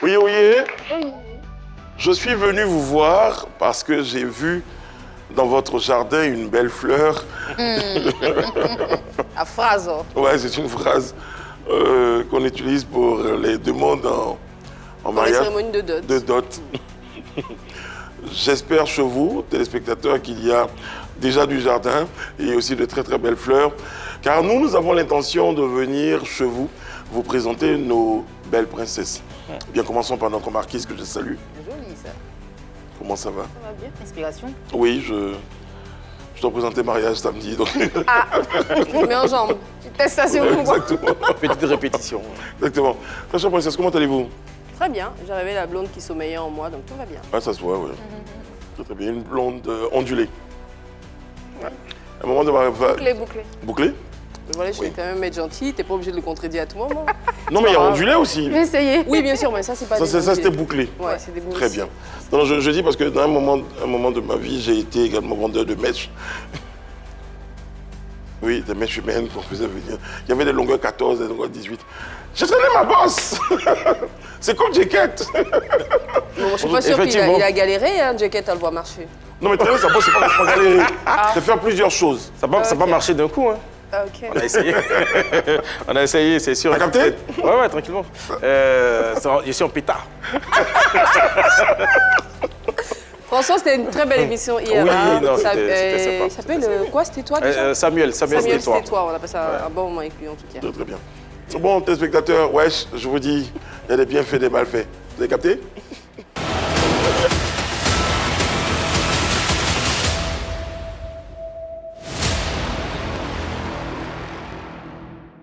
Oui, oui. Je suis venu vous voir parce que j'ai vu dans votre jardin une belle fleur. La phrase. Ouais, c'est une phrase qu'on utilise pour les demandes en mariage. Les cérémonies de dot. De dot. J'espère chez vous, téléspectateurs, qu'il y a déjà du jardin et aussi de très très belles fleurs. Car nous avons l'intention de venir chez vous présenter nos belles princesses. Bien, commençons par notre marquise que je salue. Joli ça. Comment ça va? Ça va bien. Inspiration. Oui, je dois présenter mariage samedi. Donc... Ah, je mets en jambe. Tu testes ça sur moi. Exactement. Petite répétition. Exactement. Très chère princesse, comment allez-vous? Très bien. J'avais la blonde qui sommeillait en moi, donc tout va bien. Ah, ça se voit, oui. Très, très bien. Une blonde ondulée. Ouais. Un moment de Bouclé, bouclé. Bouclé? Mais voilà, je vais quand même être gentille. T'es pas obligé de le contredire à tout moment. Non, mais il y a ondulé aussi. J'ai essayé. Oui, bien sûr, mais ça, c'est pas Ça, c'était bouclé. Ouais, c'est des bouclés. Très bien. Non, je dis parce que dans un moment de ma vie, j'ai été également vendeur de mèches. Oui, des mèches humaines qu'on faisait venir. Il y avait des longueurs 14, des longueurs 18. J'ai traîné ma bosse. C'est comme Jacket. Bon, je suis pas sûre qu'il a galéré, hein, Jacket, à le voir marcher. Non, mais traîner sa bosse, c'est pas pour galérer. C'est faire plusieurs choses. Ça n'a pas marché d'un coup, hein. Ok. On a essayé. On a essayé, c'est sûr. T'as capté? Ouais, tranquillement. Je suis en pétard. François, c'était une très belle émission hier. Oui, hein. non, c'était sympa. Il s'appelle quoi? C'était toi déjà? Samuel, c'était toi. C'était toi. On a passé un bon moment avec lui en tout cas. Très, très bien. Bon, téléspectateurs, wesh, je vous dis, il y a des bienfaits et des malfaits. Vous avez capté?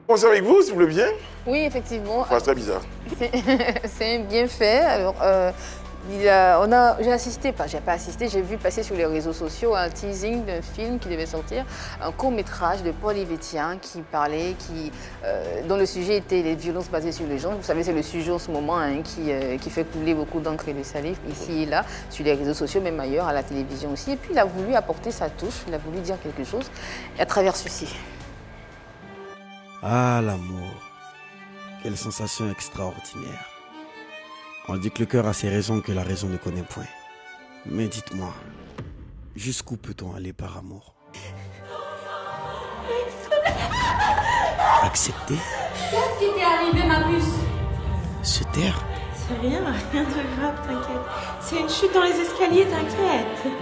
Commencer avec vous, si vous voulez bien. Oui, effectivement. Enfin, c'est très bizarre. C'est un bienfait. Alors, j'ai assisté, j'ai pas assisté, j'ai vu passer sur les réseaux sociaux un teasing d'un film qui devait sortir, un court-métrage de Paul Yvétian qui parlait, dont le sujet était les violences basées sur les gens. Vous savez, c'est le sujet en ce moment hein, qui fait couler beaucoup d'encre et de salive ici et là, sur les réseaux sociaux, même ailleurs, à la télévision aussi. Et puis, il a voulu apporter sa touche, il a voulu dire quelque chose à travers ceci. Ah, l'amour. Quelle sensation extraordinaire. On dit que le cœur a ses raisons que la raison ne connaît point. Mais dites-moi, jusqu'où peut-on aller par amour? Accepter? Qu'est-ce qui t'est arrivé, ma puce? Se taire? C'est rien de grave, t'inquiète. C'est une chute dans les escaliers, t'inquiète.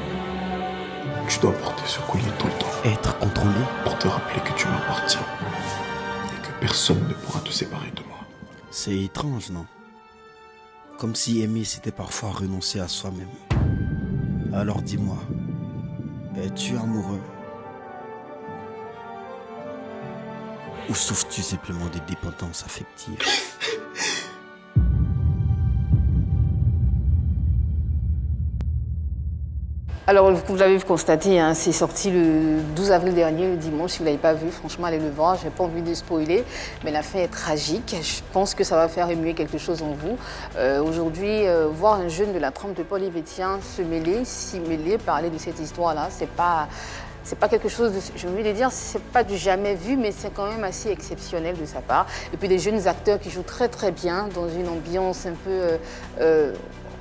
Tu dois porter ce collier tout le temps. Être contrôlé? Pour te rappeler que tu m'appartiens. Et que personne ne pourra te séparer de moi. C'est étrange, non? Comme si aimer, c'était parfois renoncer à soi-même. Alors dis-moi, es-tu amoureux? Ou souffres-tu simplement de dépendance affective? Alors, vous l'avez constaté, hein, c'est sorti le 12 avril dernier, le dimanche. Si vous ne l'avez pas vu, franchement, allez le voir. Je n'ai pas envie de spoiler, mais la fin est tragique. Je pense que ça va faire émuer quelque chose en vous. Aujourd'hui, voir un jeune de la trempe de Paul Yvétian s'y mêler, parler de cette histoire-là, c'est pas quelque chose, je veux dire, c'est pas du jamais vu, mais c'est quand même assez exceptionnel de sa part. Et puis des jeunes acteurs qui jouent très très bien dans une ambiance un peu...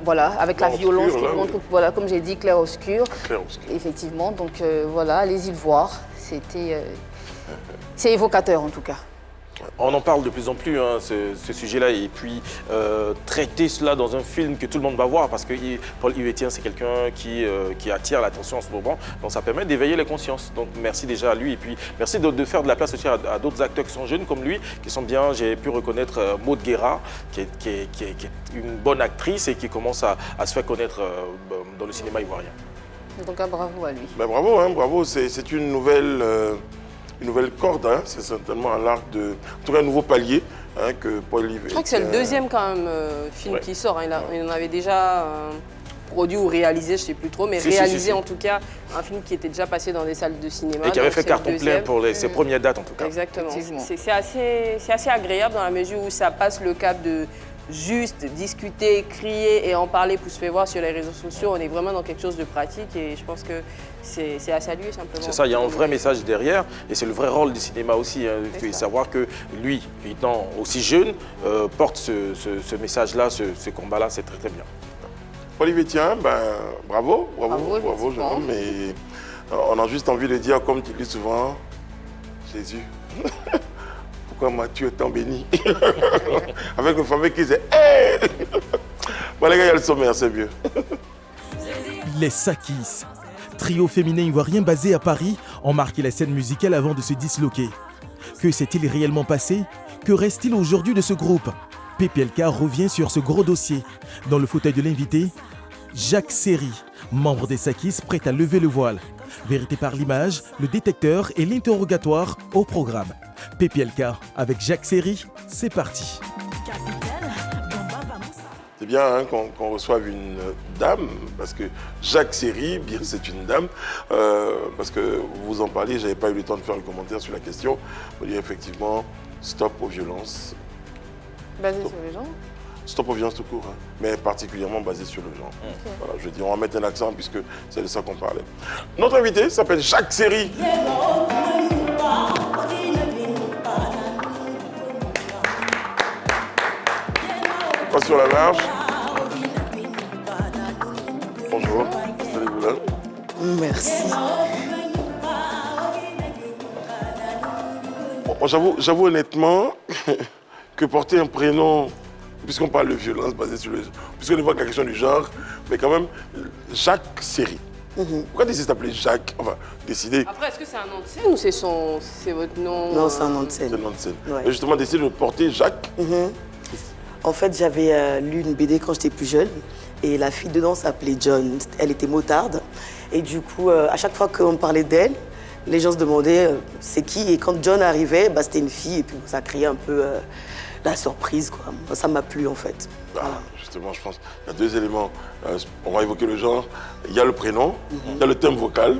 voilà, avec la violence qui montre, voilà, comme j'ai dit, clair-obscur. Clair-obscur. Effectivement, donc voilà, allez-y le voir. C'est évocateur en tout cas. On en parle de plus en plus, hein, ce sujet-là, et puis traiter cela dans un film que tout le monde va voir, parce que Paul Yvétian, c'est quelqu'un qui attire l'attention en ce moment, donc ça permet d'éveiller les consciences. Donc merci déjà à lui, et puis merci de faire de la place aussi à d'autres acteurs qui sont jeunes comme lui, qui sont bien. J'ai pu reconnaître Maud Guéra, qui est une bonne actrice et qui commence à se faire connaître dans le cinéma ivoirien. Donc bravo à lui. Ben, bravo, hein, bravo. C'est une nouvelle corde, hein. C'est certainement un arc de... En tout cas, un nouveau palier hein, que Paul Yvétian... Je crois que c'est le deuxième quand même film qui sort. Hein. Il en avait déjà produit ou réalisé, je ne sais plus trop, mais réalisé en tout cas, un film qui était déjà passé dans des salles de cinéma. Et qui avait fait carton plein pour ses premières dates en tout cas. Exactement. C'est assez agréable dans la mesure où ça passe le cap de juste discuter, crier et en parler pour se faire voir sur les réseaux sociaux. On est vraiment dans quelque chose de pratique et je pense que c'est à saluer simplement. C'est ça, il y a un vrai message derrière et c'est le vrai rôle du cinéma aussi. Savoir que lui, étant aussi jeune, porte ce message-là, ce combat-là, c'est très très bien. Olivier, tiens, bravo, effectivement. jeune homme. Mais on a juste envie de dire, comme tu dis souvent, Jésus, pourquoi m'as-tu tant béni? Avec le fameux qui disait, hey! Bon les gars, il y a le sommaire, c'est mieux. Les Sakis, trio féminin ivoirien basé à Paris, ont marqué la scène musicale avant de se disloquer. Que s'est-il réellement passé? Que reste-t-il aujourd'hui de ce groupe? PPLK revient sur ce gros dossier. Dans le fauteuil de l'invité, Jacques Seri, membre des Sakis, prêt à lever le voile. Vérité par l'image, le détecteur et l'interrogatoire au programme. PPLK avec Jacques Seri, c'est parti. C'est bien hein, qu'on reçoive une dame, parce que Jacques Seri, bien c'est une dame, parce que vous en parliez, je n'avais pas eu le temps de faire un commentaire sur la question. On dit effectivement, stop aux violences. Basé sur les gens. Stop aux violences tout court, hein, mais particulièrement basé sur le genre. Okay. Voilà, je dis, on va mettre un accent puisque c'est de ça qu'on parlait. Notre invité s'appelle Jacques Seri. Pas sur la marche. Bonjour, allez-vous là? Merci. Bon, j'avoue honnêtement que porter un prénom, puisqu'on parle de violence basée sur le genre, puisqu'on évoque la question du genre, mais quand même, Jacques Seri. Pourquoi décider de s'appeler Jacques? Enfin, décider. Après, est-ce que c'est un nom de scène ou c'est votre nom? Non, c'est un nom de scène. C'est un nom de scène. Ouais. Mais justement, décider de porter Jacques. En fait, j'avais lu une BD quand j'étais plus jeune et la fille dedans s'appelait John. Elle était motarde et du coup, à chaque fois qu'on parlait d'elle, les gens se demandaient c'est qui. Et quand John arrivait, c'était une fille et puis ça créait un peu la surprise, quoi. Ça m'a plu en fait. Voilà. Justement, je pense qu'il y a deux éléments. On va évoquer le genre. Il y a le prénom, il y a le thème vocal.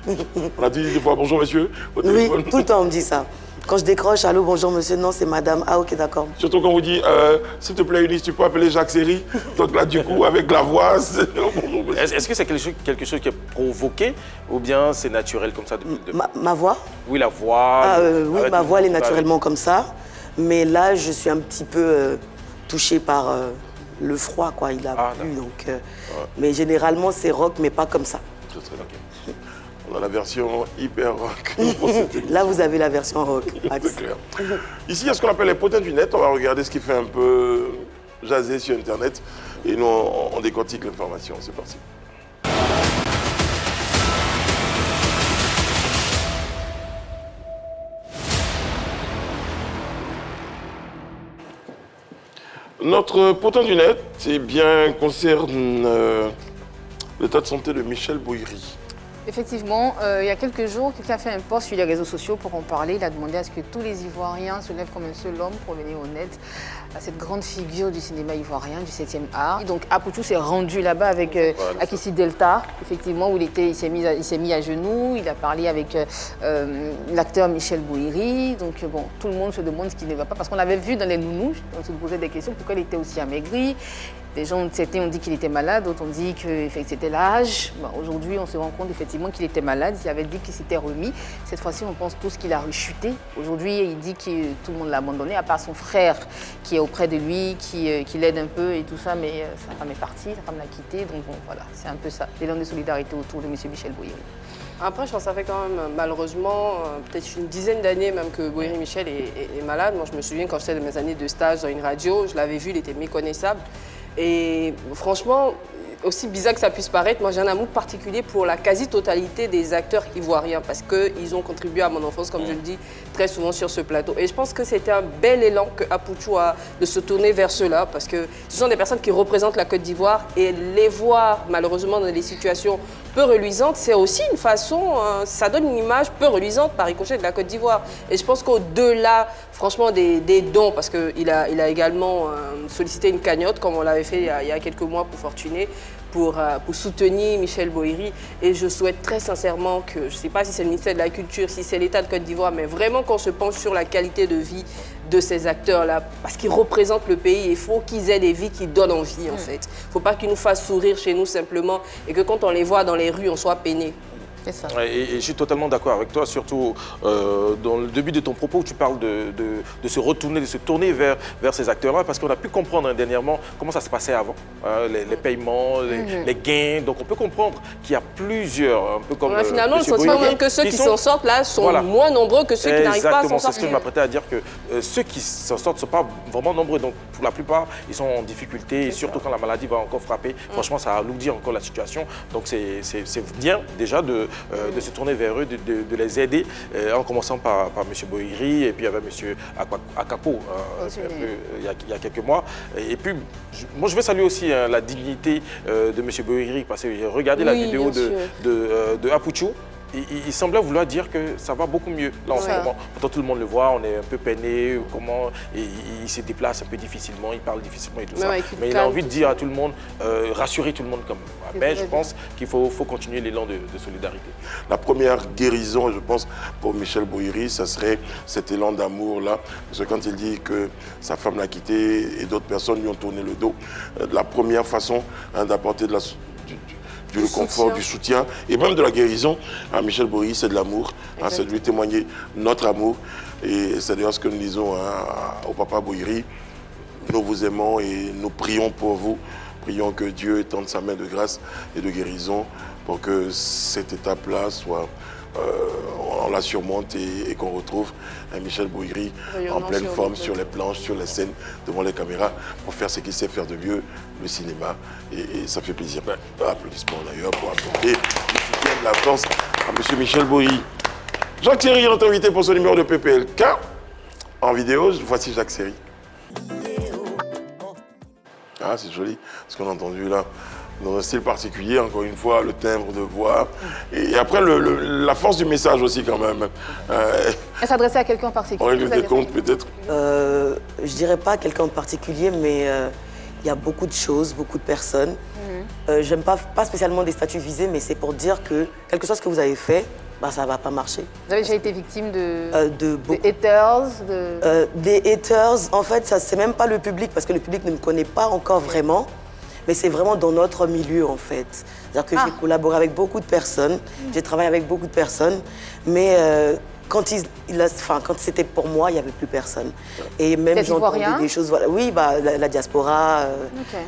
On a dit des fois bonjour monsieur au téléphone. Oui, tout le temps on me dit ça. Quand je décroche, allô, bonjour monsieur, non, c'est madame. Ah, ok, d'accord. Surtout quand on vous dit, s'il te plaît, Eunice, tu peux appeler Jacques Seri. Donc là, du coup, avec la voix, Est-ce que c'est quelque chose qui est provoqué ou bien c'est naturel comme ça Ma voix? Oui, la voix. Oui, ma voix, elle est naturellement comme ça. Mais là, je suis un petit peu touchée par le froid, quoi. Il a plu, donc... Mais généralement, c'est rock, mais pas comme ça. On a la version hyper rock. Là, vous avez la version rock. C'est clair. Ici, il y a ce qu'on appelle les potins du net. On va regarder ce qui fait un peu jaser sur Internet. Et nous, on décortique l'information. C'est parti. Notre potin du net, concerne l'état de santé de Michel Boiri. Effectivement, il y a quelques jours, quelqu'un a fait un post sur les réseaux sociaux pour en parler. Il a demandé à ce que tous les Ivoiriens se lèvent comme un seul homme pour venir au net à cette grande figure du cinéma ivoirien, du 7e art. Et donc Apoutou s'est rendu là-bas avec Akissi Delta, effectivement, où il s'est mis à genoux. Il a parlé avec l'acteur Michel Boiri. Donc bon, tout le monde se demande ce qui ne va pas, parce qu'on l'avait vu dans les nounous, on se posait des questions, pourquoi il était aussi amaigri. Les gens, certains ont dit qu'il était malade, d'autres ont dit que c'était l'âge. Aujourd'hui, on se rend compte effectivement qu'il était malade. Il avait dit qu'il s'était remis. Cette fois-ci, on pense tous qu'il a rechuté. Aujourd'hui, il dit que tout le monde l'a abandonné, à part son frère qui est auprès de lui, qui l'aide un peu et tout ça. Mais sa femme est partie, sa femme l'a quitté. Donc bon, voilà, c'est un peu ça. L'élan de solidarité autour de M. Michel Boiri. Après, je pense que ça fait quand même, malheureusement, peut-être une dizaine d'années même que Boiri Michel est malade. Moi, je me souviens quand j'étais de mes années de stage dans une radio, je l'avais vu, il était méconnaissable. Et franchement, aussi bizarre que ça puisse paraître, moi j'ai un amour particulier pour la quasi-totalité des acteurs ivoiriens parce qu'ils ont contribué à mon enfance, comme je le dis très souvent sur ce plateau. Et je pense que c'était un bel élan que Apoutou a de se tourner vers ceux-là parce que ce sont des personnes qui représentent la Côte d'Ivoire et les voir malheureusement dans des situations peu reluisantes, c'est aussi une façon, ça donne une image peu reluisante par ricochet de la Côte d'Ivoire. Et je pense qu'au-delà, franchement, des dons, parce qu'il a également sollicité une cagnotte, comme on l'avait fait il y a quelques mois pour Fortuné, pour soutenir Michel Boiri. Et je souhaite très sincèrement que, je ne sais pas si c'est le ministère de la Culture, si c'est l'État de Côte d'Ivoire, mais vraiment qu'on se penche sur la qualité de vie de ces acteurs-là, parce qu'ils représentent le pays. Il faut qu'ils aient des vies qui donnent envie, en fait. Il ne faut pas qu'ils nous fassent sourire chez nous simplement et que quand on les voit dans les rues, on soit peiné. C'est ça. Et je suis totalement d'accord avec toi, surtout dans le début de ton propos où tu parles de se retourner, de se tourner vers ces acteurs-là, parce qu'on a pu comprendre dernièrement comment ça se passait avant, les paiements, les gains. Donc on peut comprendre qu'il y a plusieurs, un peu comme finalement, le sentiment même que ceux qui s'en sortent là sont moins nombreux que ceux qui n'arrivent pas à s'en sortir. Exactement, c'est ce que je m'apprêtais à dire, que ceux qui s'en sortent ne sont pas vraiment nombreux. Donc pour la plupart, ils sont en difficulté, et surtout quand la maladie va encore frapper. Franchement, ça alourdit encore la situation. Donc c'est bien déjà de se tourner vers eux, de les aider, en commençant par M. Bohiri et puis avec M. Akako il y a quelques mois. Et puis, moi je veux saluer aussi la dignité de M. Bohiri, parce que j'ai regardé la vidéo de Apuchou. Il semblait vouloir dire que ça va beaucoup mieux là en ce moment. Pourtant tout le monde le voit, on est un peu peiné, comment il se déplace un peu difficilement, il parle difficilement et tout ça. Mais il a envie de dire à tout le monde, rassurer tout le monde quand même. Mais je pense qu'il faut continuer l'élan de solidarité. La première guérison, je pense, pour Michel Bohiri, ça serait cet élan d'amour-là. Parce que quand il dit que sa femme l'a quitté et d'autres personnes lui ont tourné le dos, la première façon d'apporter du confort, du soutien et même de la guérison à Michel Bohiri, c'est de l'amour. C'est de lui témoigner notre amour. Et c'est d'ailleurs ce que nous disons au papa Bohiri. Nous vous aimons et nous prions pour vous. Prions que Dieu tende sa main de grâce et de guérison pour que cette étape-là soit... on la surmonte et qu'on retrouve un Michel Bohiri en pleine forme sur les planches, sur les scènes, devant les caméras, pour faire ce qu'il sait faire de mieux, le cinéma. Et ça fait plaisir. Applaudissements d'ailleurs pour apporter le soutien de la France à M. Michel Bohiri. Jacques Seri est notre invité pour ce numéro de PPLK. En vidéo, voici Jacques Seri. Ah, c'est joli ce qu'on a entendu là. Dans un style particulier, encore une fois, le timbre de voix. Et après, la force du message aussi, quand même. Elle s'adressait à quelqu'un en particulier. On règle des comptes, peut-être. Je dirais pas quelqu'un en particulier, mais il y a beaucoup de choses, beaucoup de personnes. J'aime pas spécialement des statuts visés, mais c'est pour dire que, quel que soit ce que vous avez fait, bah, ça va pas marcher. Vous avez déjà été victime de haters Des haters, en fait, ça c'est même pas le public, parce que le public ne me connaît pas encore vraiment. Mais c'est vraiment dans notre milieu, en fait. C'est-à-dire que j'ai collaboré avec beaucoup de personnes, j'ai travaillé avec beaucoup de personnes, mais quand c'était pour moi, il n'y avait plus personne. Et même j'entendais des choses... Voilà, oui, bah, la diaspora,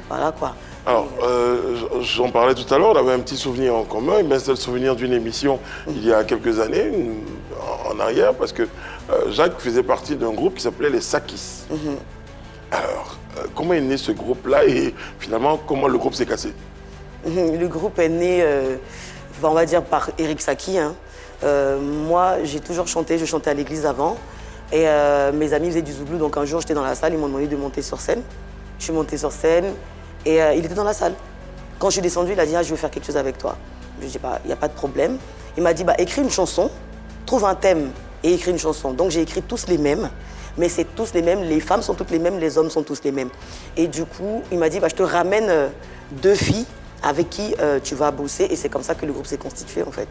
voilà quoi. Alors, j'en parlais tout à l'heure, on avait un petit souvenir en commun, mais c'est le souvenir d'une émission il y a quelques années, en arrière, parce que Jacques faisait partie d'un groupe qui s'appelait les Sakis. Alors, comment est né ce groupe-là et finalement, comment le groupe s'est cassé? Le groupe est né, on va dire, par Eric Saki. Moi, j'ai toujours chanté, je chantais à l'église avant. Et mes amis faisaient du zouglou, donc un jour, j'étais dans la salle, ils m'ont demandé de monter sur scène. Je suis montée sur scène et il était dans la salle. Quand je suis descendue, il a dit « je veux faire quelque chose avec toi ». Je dis « il n'y a pas de problème ». Il m'a dit « écris une chanson, trouve un thème et écris une chanson ». Donc j'ai écrit tous les mêmes. Mais c'est tous les mêmes, les femmes sont toutes les mêmes, les hommes sont tous les mêmes. Et du coup, il m'a dit, je te ramène 2 filles avec qui tu vas bosser. Et c'est comme ça que le groupe s'est constitué, en fait.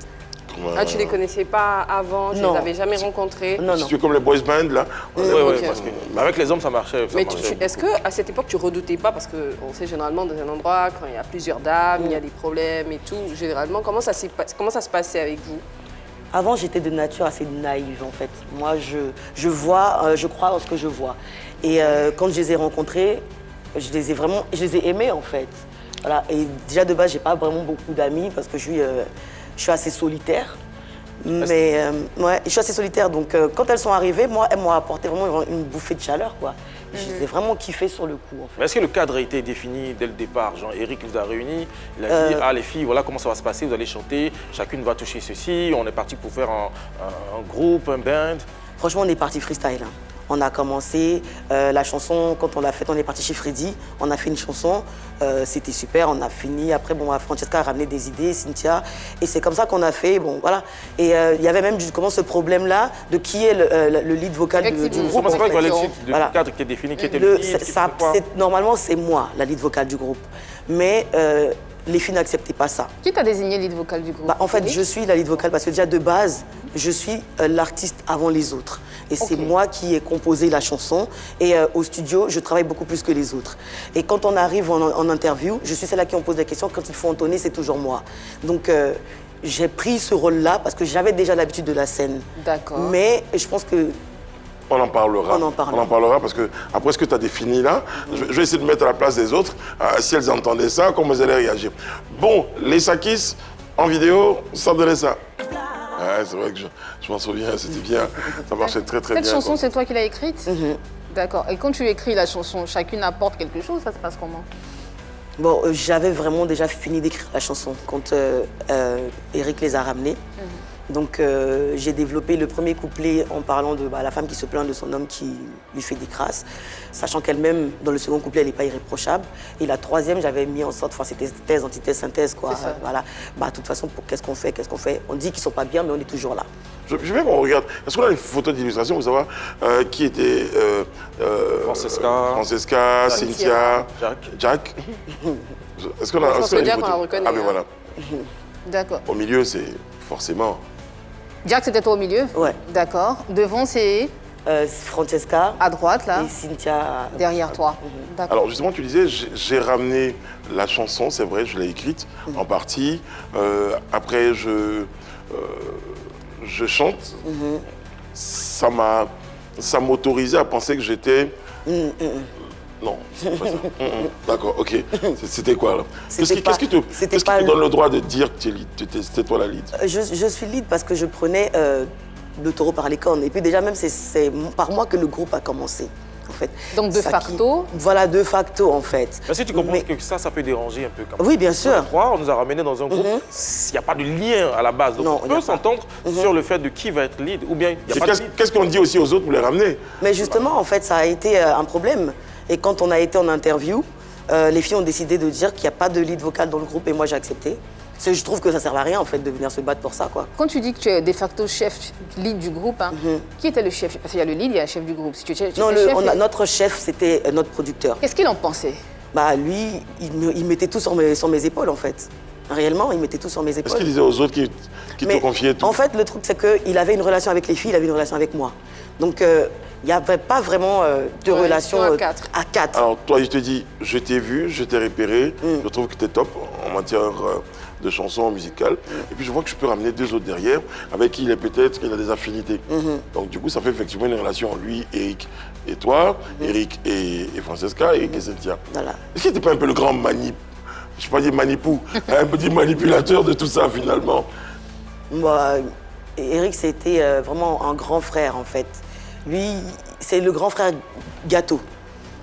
Ah, tu ne les connaissais pas avant, tu ne les avais jamais rencontrés? Non, non. Tu es comme les boys band, là? Oui, parce que avec les hommes, ça marchait. Mais est-ce qu'à cette époque, tu ne redoutais pas, parce qu'on sait généralement dans un endroit, quand il y a plusieurs dames, il y a des problèmes et tout, généralement, comment ça se passait avec vous? Avant, j'étais de nature assez naïve, en fait. Moi, je vois, je crois en ce que je vois. Et quand je les ai rencontrés, je les ai aimés, en fait. Voilà. Et déjà, de base, j'ai pas vraiment beaucoup d'amis parce que je suis assez solitaire. Mais ouais, je suis assez solitaire. Donc, quand elles sont arrivées, moi, elles m'ont apporté vraiment une bouffée de chaleur, quoi. Je les ai vraiment kiffé sur le coup, en fait. Mais est-ce que le cadre a été défini dès le départ? Jean-Éric vous a réunis, il a dit, les filles, voilà comment ça va se passer, vous allez chanter, chacune va toucher ceci, on est parti pour faire un groupe, un band. Franchement, on est parti freestyle. On a commencé la chanson, quand on l'a faite, on est parti chez Freddy, on a fait une chanson, c'était super, on a fini. Après, bon, Francesca a ramené des idées, Cynthia, et c'est comme ça qu'on a fait, bon, voilà. Et il y avait même justement ce problème-là de qui est le lead vocal du groupe. C'est pas le cadre qui est défini, qui était le lead, normalement, c'est moi, la lead vocale du groupe. Mais les filles n'acceptaient pas ça. Qui t'a désigné lead vocal du groupe? Bah, en fait, je suis la lead vocale parce que déjà de base, je suis l'artiste avant les autres. Et c'est moi qui ai composé la chanson. Et au studio, je travaille beaucoup plus que les autres. Et quand on arrive en interview, je suis celle à qui on pose des questions. Quand il faut entonner, c'est toujours moi. Donc, j'ai pris ce rôle-là parce que j'avais déjà l'habitude de la scène. D'accord. Mais je pense que... On en parlera. On en parlera. On en parlera parce que, après ce que tu as défini là, je vais essayer de mettre à la place des autres. Si elles entendaient ça, comment elles allaient réagir. Bon, les Sakis, en vidéo, ça donnait ça. Ouais, c'est vrai que je m'en souviens, c'était bien. Ça marchait très bien. Cette chanson, c'est toi qui l'as écrite? D'accord. Et quand tu écris la chanson, chacune apporte quelque chose, ça se passe comment? Bon, j'avais vraiment déjà fini d'écrire la chanson quand Eric les a ramenés. Donc j'ai développé le premier couplet en parlant de la femme qui se plaint de son homme qui lui fait des crasses, sachant qu'elle-même, dans le second couplet, elle n'est pas irréprochable. Et la troisième, j'avais mis en sorte, enfin c'était thèse, antithèse, synthèse, quoi. Voilà. Bah, de toute façon, qu'est-ce qu'on fait? On dit qu'ils sont pas bien, mais on est toujours là. Je vais qu'on regarde. Est-ce qu'on a une photo d'illustration pour savoir qui était Francesca, Cynthia, Jack. Est-ce qu'on a Je pense que Jack, on la reconnaît. Ah, mais voilà. D'accord. Au milieu, c'est forcément... Jack, c'était toi au milieu? Ouais. D'accord. Devant, c'est Francesca. à droite, là. Et Cynthia. Derrière toi. D'accord. Alors justement, tu disais, j'ai ramené la chanson, c'est vrai, je l'ai écrite en partie. Après, je chante. Ça m'autorisait à penser que j'étais... Non, c'est pas ça. D'accord, ok. C'était quoi là? Qu'est-ce qui te donne le droit de dire que c'était toi la lead? Je suis lead parce que je prenais le taureau par les cornes. Et puis déjà même, c'est par moi que le groupe a commencé. En fait. Donc de facto? Voilà, de facto en fait. Mais si tu comprends que ça peut déranger un peu quand même. Oui, bien sûr. On nous a ramenés dans un groupe, il n'y a pas de lien à la base. Donc on peut s'entendre sur le fait de qui va être lead ou bien il n'y a pas de lead. Qu'est-ce qu'on dit aussi aux autres pour les ramener? Mais justement, en fait, ça a été un problème. Et quand on a été en interview, les filles ont décidé de dire qu'il n'y a pas de lead vocal dans le groupe et moi j'ai accepté. Parce que je trouve que ça ne sert à rien en fait de venir se battre pour ça, quoi. Quand tu dis que tu es de facto chef lead du groupe, qui était le chef? Parce qu'il y a le lead, il y a le chef du groupe. Si tu étais non, chef, notre chef, c'était notre producteur. Qu'est-ce qu'il en pensait? Bah lui, il mettait tout sur mes épaules en fait. Réellement, il mettait tout sur mes épaules. Est-ce qu'il disait aux autres qui te confiaient tout? En fait, le truc, c'est qu'il avait une relation avec les filles, il avait une relation avec moi. Donc, il n'y avait pas vraiment de relation à quatre. Alors, toi, je te dis, je t'ai vu, je t'ai repéré, je trouve que tu es top en matière de chansons musicales. Et puis, je vois que je peux ramener deux autres derrière, avec qui peut-être qu'il a des affinités. Donc, du coup, ça fait effectivement une relation, lui, Eric et toi, Eric et Francesca, Eric et Cynthia. Voilà. Est-ce qu'il n'était pas un peu le grand je ne vais pas dire manipou, un petit manipulateur de tout ça, finalement? Moi, Eric, c'était vraiment un grand frère, en fait. Lui, c'est le grand frère gâteau.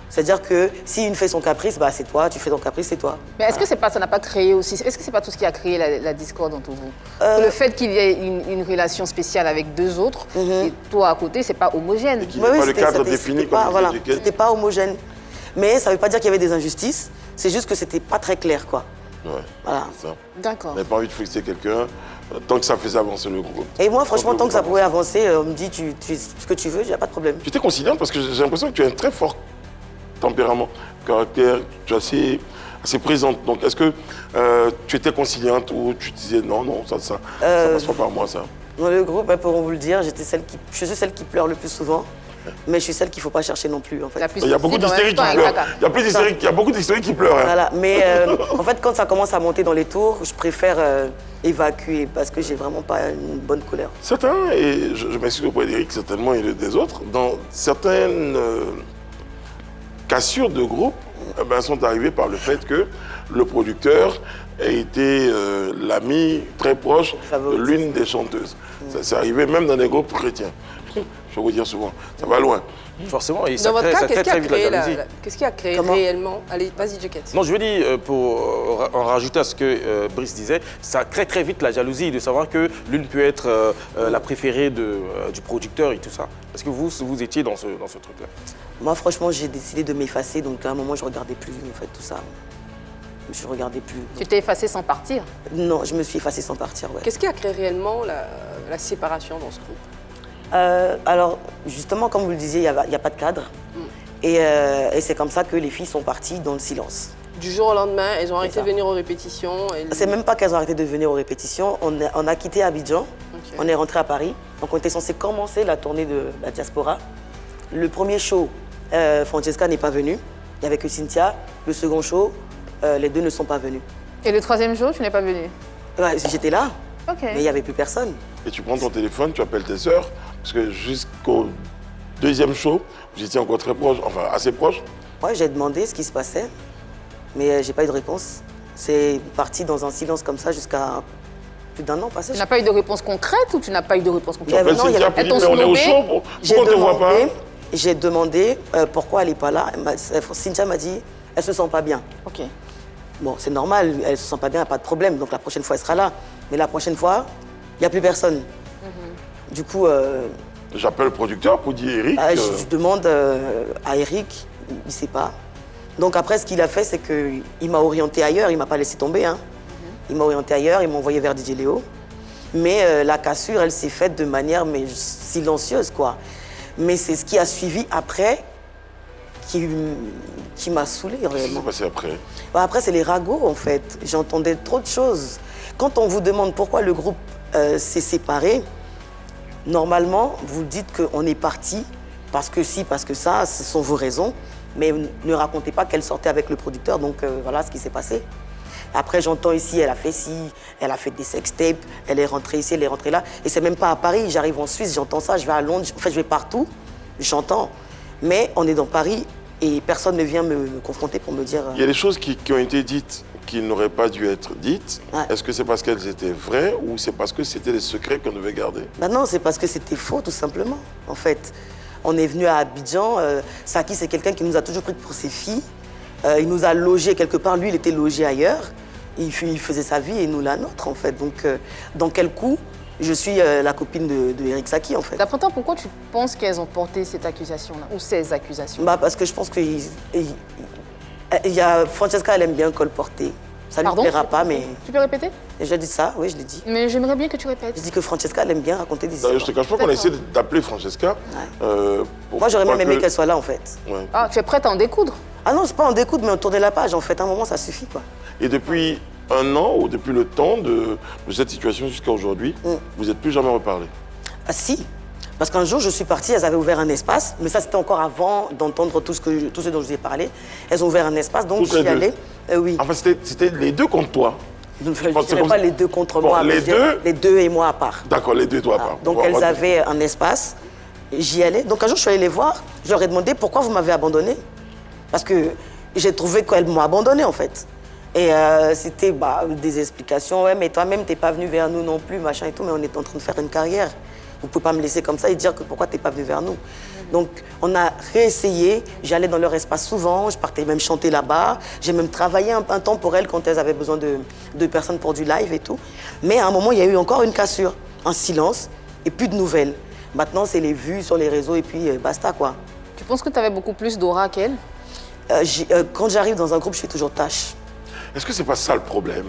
C'est-à-dire que si une fait son caprice, bah, c'est toi, tu fais ton caprice, c'est toi. Mais est-ce que ça n'a pas créé aussi, est-ce que c'est pas tout ce qui a créé la discorde entre vous? Le fait qu'il y ait une relation spéciale avec deux autres, et toi à côté, c'est pas homogène. Il n'y a pas le cadre défini comme voilà, c'était pas homogène. Mais ça ne veut pas dire qu'il y avait des injustices, c'est juste que c'était pas très clair, quoi. Ouais, voilà. c'est ça. D'accord. On n'avait pas envie de fixer quelqu'un, tant que ça faisait avancer le groupe. Et moi, franchement, tant que ça pouvait avancer, on me dit, tu ce que tu veux, il n'y a pas de problème. Tu étais conciliante parce que j'ai l'impression que tu as un très fort tempérament, caractère, tu es assez présente. Donc, est-ce que tu étais conciliante ou tu disais non, ça passe pas par moi, ça? Dans le groupe, pour vous le dire, je suis celle qui pleure le plus souvent. Mais je suis celle qu'il ne faut pas chercher non plus, en fait. Il y a beaucoup d'hystériques qui pleurent. Il y a beaucoup d'hystériques qui pleurent. Hein. Voilà. Mais en fait, quand ça commence à monter dans les tours, je préfère évacuer parce que j'ai vraiment pas une bonne colère. Certains, et je m'excuse auprès d'Éric, certainement, et des autres, dans certaines cassures de groupe, sont arrivées par le fait que le producteur a été l'ami très proche de l'une des chanteuses. Ça s'est arrivé même dans des groupes chrétiens. Je vais vous dire souvent, ça va loin. Forcément, et dans votre cas, qu'est-ce qui a créé réellement? Allez, vas-y, Jacket. Non, je veux dire, pour en rajouter à ce que Brice disait, ça crée très vite la jalousie de savoir que l'une peut être la préférée du producteur et tout ça. Est-ce que vous étiez dans ce truc-là? Moi, franchement, j'ai décidé de m'effacer, donc à un moment, je ne regardais plus, en fait, tout ça. Je ne regardais plus. Donc... Tu t'es effacée sans partir? Non, je me suis effacée sans partir, ouais. Qu'est-ce qui a créé réellement la séparation dans ce groupe? Alors, justement, comme vous le disiez, il n'y a pas de cadre. Et c'est comme ça que les filles sont parties dans le silence. Du jour au lendemain, elles ont arrêté de venir aux répétitions. C'est même pas qu'elles ont arrêté de venir aux répétitions. On a quitté Abidjan, on est rentré à Paris. Donc on était censé commencer la tournée de la diaspora. Le premier show, Francesca n'est pas venue. Il n'y avait que Cynthia. Le second show, les deux ne sont pas venus. Et le troisième jour, tu n'es pas venu? Ouais, j'étais là, Ok. mais il n'y avait plus personne. Et tu prends ton téléphone, tu appelles tes sœurs, parce que jusqu'au deuxième show, vous étiez encore très proches, enfin assez proches. Ouais, j'ai demandé ce qui se passait, mais j'ai pas eu de réponse. C'est parti dans un silence comme ça jusqu'à plus d'1 an passé. Tu n'as pas eu de réponse concrète ou tu n'as pas eu de réponse Tu concrète? appelles non, il y Cynthia, avait- puis dis, mais on est au show, pourquoi on ne te voit pas? J'ai demandé pourquoi elle n'est pas là. Cynthia m'a dit, elle se sent pas bien. Ok. Bon, c'est normal, elle se sent pas bien, pas de problème. Donc la prochaine fois, elle sera là. Mais la prochaine fois, il n'y a plus personne. Du coup, J'appelle le producteur pour dire Eric. je demande à Eric, il ne sait pas. Donc après, ce qu'il a fait, c'est qu'il m'a orienté ailleurs, il ne m'a pas laissé tomber. Hein. Il m'a orienté ailleurs, il m'a envoyé vers DJ Léo. Mais la cassure, elle s'est faite de manière silencieuse, quoi. Mais c'est ce qui a suivi après qui m'a saoulée, Qu'est-ce qui réellement. s'est passé après? Bah, après, c'est les ragots, en fait. J'entendais trop de choses. Quand on vous demande pourquoi le groupe s'est séparé, normalement, vous dites qu'on est parti parce que si, parce que ça, ce sont vos raisons. Mais ne racontez pas qu'elle sortait avec le producteur, donc voilà ce qui s'est passé. Après, j'entends ici, elle a fait ci, elle a fait des sextapes, elle est rentrée ici, elle est rentrée là. Et c'est même pas à Paris, j'arrive en Suisse, j'entends ça, je vais à Londres, en fait, je vais partout, j'entends. Mais on est dans Paris et personne ne vient me confronter pour me dire... Il y a des choses qui ont été dites qui n'auraient pas dû être dites. Ouais. Est-ce que c'est parce qu'elles étaient vraies ou c'est parce que c'était des secrets qu'on devait garder? Bah non, c'est parce que c'était faux, tout simplement, en fait. On est venu à Abidjan, Saki, c'est quelqu'un qui nous a toujours pris pour ses filles. Il nous a logés quelque part, lui, il était logé ailleurs. Il faisait sa vie et nous la nôtre, en fait. Donc, dans quel coup je suis la copine de Eric Saki, en fait. D'après toi, pourquoi tu penses qu'elles ont porté cette accusation-là, ou ces accusations? Bah, parce que je pense que Francesca, elle aime bien colporter. Ça ne lui Pardon? plaira pas, mais... Tu peux répéter? J'ai dit ça, oui, je l'ai dit. Mais j'aimerais bien que tu répètes. Je dis que Francesca, elle aime bien raconter des D'ailleurs, histoires. je te cache pas qu'on a essayé d'appeler Francesca. Moi, j'aurais même aimé qu'elle soit là, en fait. Ouais. Ah, tu es prête à en découdre? Ah non, c'est pas en découdre, mais on tournait la page, en fait. À un moment, ça suffit, quoi. Et depuis 1 an ou depuis le temps de cette situation jusqu'à aujourd'hui, vous n'êtes plus jamais reparlé? Ah si, parce qu'un jour, je suis partie, elles avaient ouvert un espace, mais ça, c'était encore avant d'entendre tout ce dont je vous ai parlé. Elles ont ouvert un espace, donc Toutes les j'y deux? allais. Oui. Enfin, c'était les deux contre toi. Je ne pense que c'est dirais comme pas ça. les deux contre Bon, moi, les mais je dirais deux? les deux et moi à part. D'accord, les deux, toi, Ah, pas. donc Bon, elles ouais. avaient un espace, j'y allais. Donc un jour, je suis allée les voir, je leur ai demandé pourquoi vous m'avez abandonnée. Parce que j'ai trouvé qu'elles m'ont abandonnée, en fait. Et c'était des explications. Ouais, mais toi-même, t'es pas venu vers nous non plus, machin et tout, mais on est en train de faire une carrière. Vous pouvez pas me laisser comme ça et dire que pourquoi t'es pas venu vers nous. Donc on a réessayé, j'allais dans leur espace souvent, je partais même chanter là-bas. J'ai même travaillé un temps pour elles quand elles avaient besoin de personnes pour du live et tout. Mais à un moment, il y a eu encore une cassure, un silence et plus de nouvelles. Maintenant, c'est les vues sur les réseaux et puis basta, quoi. Tu penses que tu avais beaucoup plus d'aura qu'elle? Quand j'arrive dans un groupe, je suis toujours tâche. Est-ce que c'est pas ça le problème?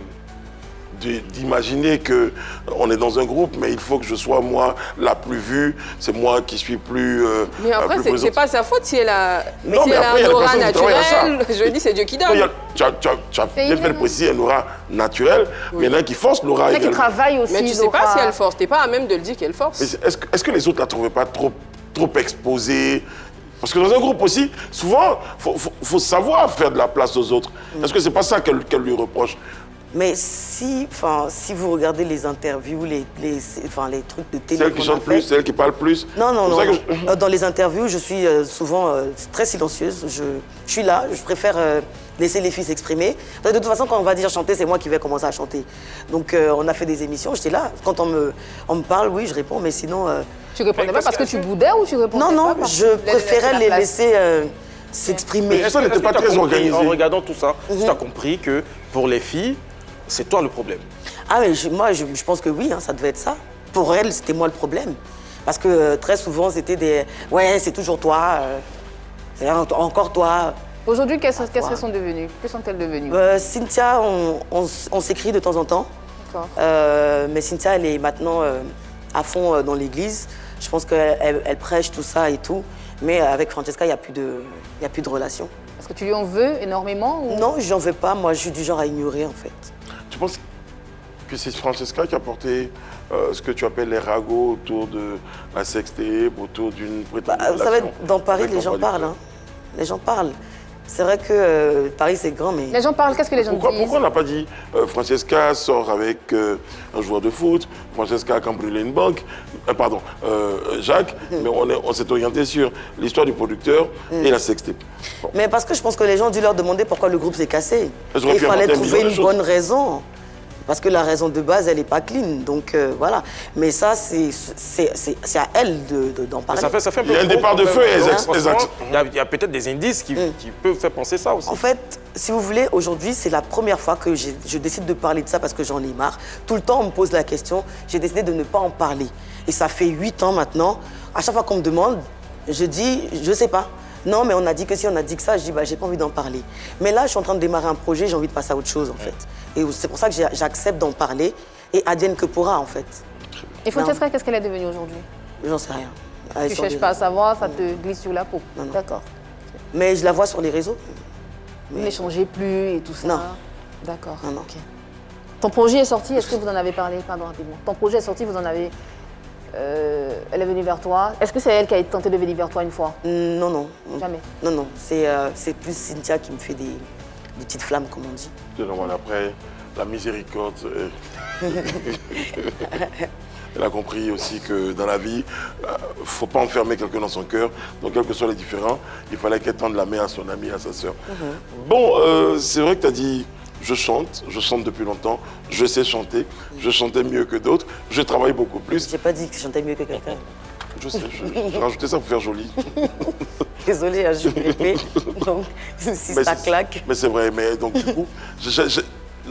D'imaginer qu'on est dans un groupe, mais il faut que je sois, moi, la plus vue, c'est moi qui suis plus... Mais après, plus c'est présente. pas sa faute si elle a, Non, si mais elle après, il y a a un des aura personnes qui travaillent à ça. naturelle. Je dis, c'est Dieu qui Non, il y donne. a- tu as bien fait le préciser, une aura naturelle, mais il y en a qui forcent l'aura Il y en a qui également. travaillent aussi. Mais tu sais pas si elle force. T'es pas à même de le dire qu'elle force. Mais est-ce que les autres ne la trouvaient pas trop exposée? Parce que dans un groupe aussi, souvent, faut savoir faire de la place aux autres. Est-ce que c'est pas ça qu'elle lui reproche? Mais si vous regardez les interviews, les trucs de télé C'est elle qui qu'on a chante plus, fait- c'est elle qui parle plus. Non, C'est pour ça que Dans les interviews, je suis souvent très silencieuse. Je suis là, je préfère laisser les filles s'exprimer. De toute façon, quand on va dire chanter, c'est moi qui vais commencer à chanter. Donc, on a fait des émissions, j'étais là. Quand on me parle, oui, je réponds, mais sinon... Tu répondais pas parce que tu boudais ou tu répondais non, pas parce je que tu voulais préférais la les place? laisser s'exprimer. Mais ça n'était pas t'as très compris, organisé. En regardant tout ça, tu as compris que pour les filles, c'est toi le problème. Ah, mais je pense que oui, hein, ça devait être ça. Pour elle, c'était moi le problème. Parce que très souvent, c'était des... Ouais, c'est toujours toi. C'est encore toi. Aujourd'hui, qu'est-ce qu'elles sont devenues? Que sont-elles devenues? Cynthia, on s'écrit de temps en temps. D'accord. Mais Cynthia, elle est maintenant à fond dans l'église. Je pense qu'elle prêche tout ça et tout. Mais avec Francesca, il n'y a plus de relation. Est-ce que tu lui en veux énormément ou... Non, j'en veux pas. Moi, je suis du genre à ignorer, en fait. Tu penses que c'est Francesca qui a porté ce que tu appelles les ragots autour de la sextape, autour d'une prétendue Vous savez, relation dans Paris, avec les gens l'emploi du parlent. temps? Hein. Les gens parlent. C'est vrai que Paris, c'est grand, mais... Les gens parlent, qu'est-ce que les gens disent? Pourquoi on n'a pas dit Francesca sort avec un joueur de foot, Francesca a cambriolé une banque, Jacques, mais on s'est orienté sur l'histoire du producteur et la sextape. Bon. Mais parce que je pense que les gens ont dû leur demander pourquoi le groupe s'est cassé. Elles auraient Il pu fallait inventer un trouver million de une bonne raison. Parce que la raison de base, elle n'est pas clean. Donc voilà. Mais ça, c'est à elle d'en parler. Ça fait un peu Il y a un trop, départ de quand feu même, et non, les franchement, il y a peut-être des indices qui peuvent faire penser ça aussi. En fait, si vous voulez, aujourd'hui, c'est la première fois que je décide de parler de ça parce que j'en ai marre. Tout le temps, on me pose la question. J'ai décidé de ne pas en parler. Et ça fait 8 ans maintenant. À chaque fois qu'on me demande, je dis, je sais pas. Non, mais on a dit que si, on a dit que ça. Je dis, bah, j'ai pas envie d'en parler. Mais là, je suis en train de démarrer un projet, j'ai envie de passer à autre chose, en fait. Et c'est pour ça que j'accepte d'en parler. Et advienne que pourra, en fait. Et Francesca, qu'est-ce qu'elle est devenue aujourd'hui? J'en sais rien. Tu ne cherches pas à savoir, ça te glisse sur la peau. Non, non. D'accord. Mais je la vois sur les réseaux. Vous n'échangez plus et tout ça? Non. D'accord. Non, non. Ok. Ton projet est sorti, est-ce que vous en avez parlé? Pardon, rapidement. Ton projet est sorti, vous en avez... elle est venue vers toi. Est-ce que c'est elle qui a tenté de venir vers toi une fois? Non, non. Jamais? Non, non. C'est plus Cynthia qui me fait des petites flammes, comme on dit. C'est normal, après, la miséricorde. Elle a compris aussi que dans la vie, il ne faut pas enfermer quelqu'un dans son cœur. Donc, quels que soient les différends, il fallait qu'elle tende la main à son ami, à sa sœur. Bon, c'est vrai que tu as dit, je chante depuis longtemps, je sais chanter, je chantais mieux que d'autres, je travaille beaucoup plus. J'ai pas dit que je chantais mieux que quelqu'un. Je sais, j'ai rajouté ça pour faire joli. Désolée, hein, je suis grippée, donc si Mais ça claque. Mais c'est vrai, mais donc du coup,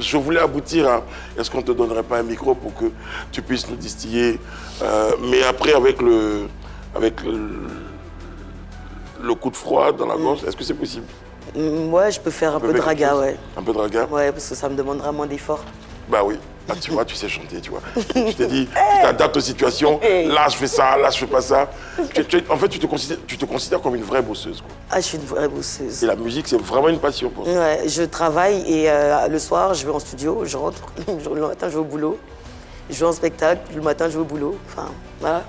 je voulais aboutir à, est-ce qu'on ne te donnerait pas un micro pour que tu puisses nous distiller, mais après avec le coup de froid dans la gorge, est-ce que c'est possible? Ouais, je peux faire un peu de raga, ouais. Un peu de raga? Ouais, parce que ça me demandera moins d'efforts. Bah oui. Bah, tu vois, tu sais chanter, tu vois. Tu t'es dit, tu t'adaptes aux situations, là je fais ça, là je fais pas ça. En fait, tu te considères comme une vraie bosseuse, quoi. Ah, je suis une vraie bosseuse. Et la musique, c'est vraiment une passion pour toi. Ouais, je travaille et le soir, je vais en studio, je rentre. Le matin, je vais au boulot. Je vais en spectacle, le matin, je vais au boulot. Enfin, voilà.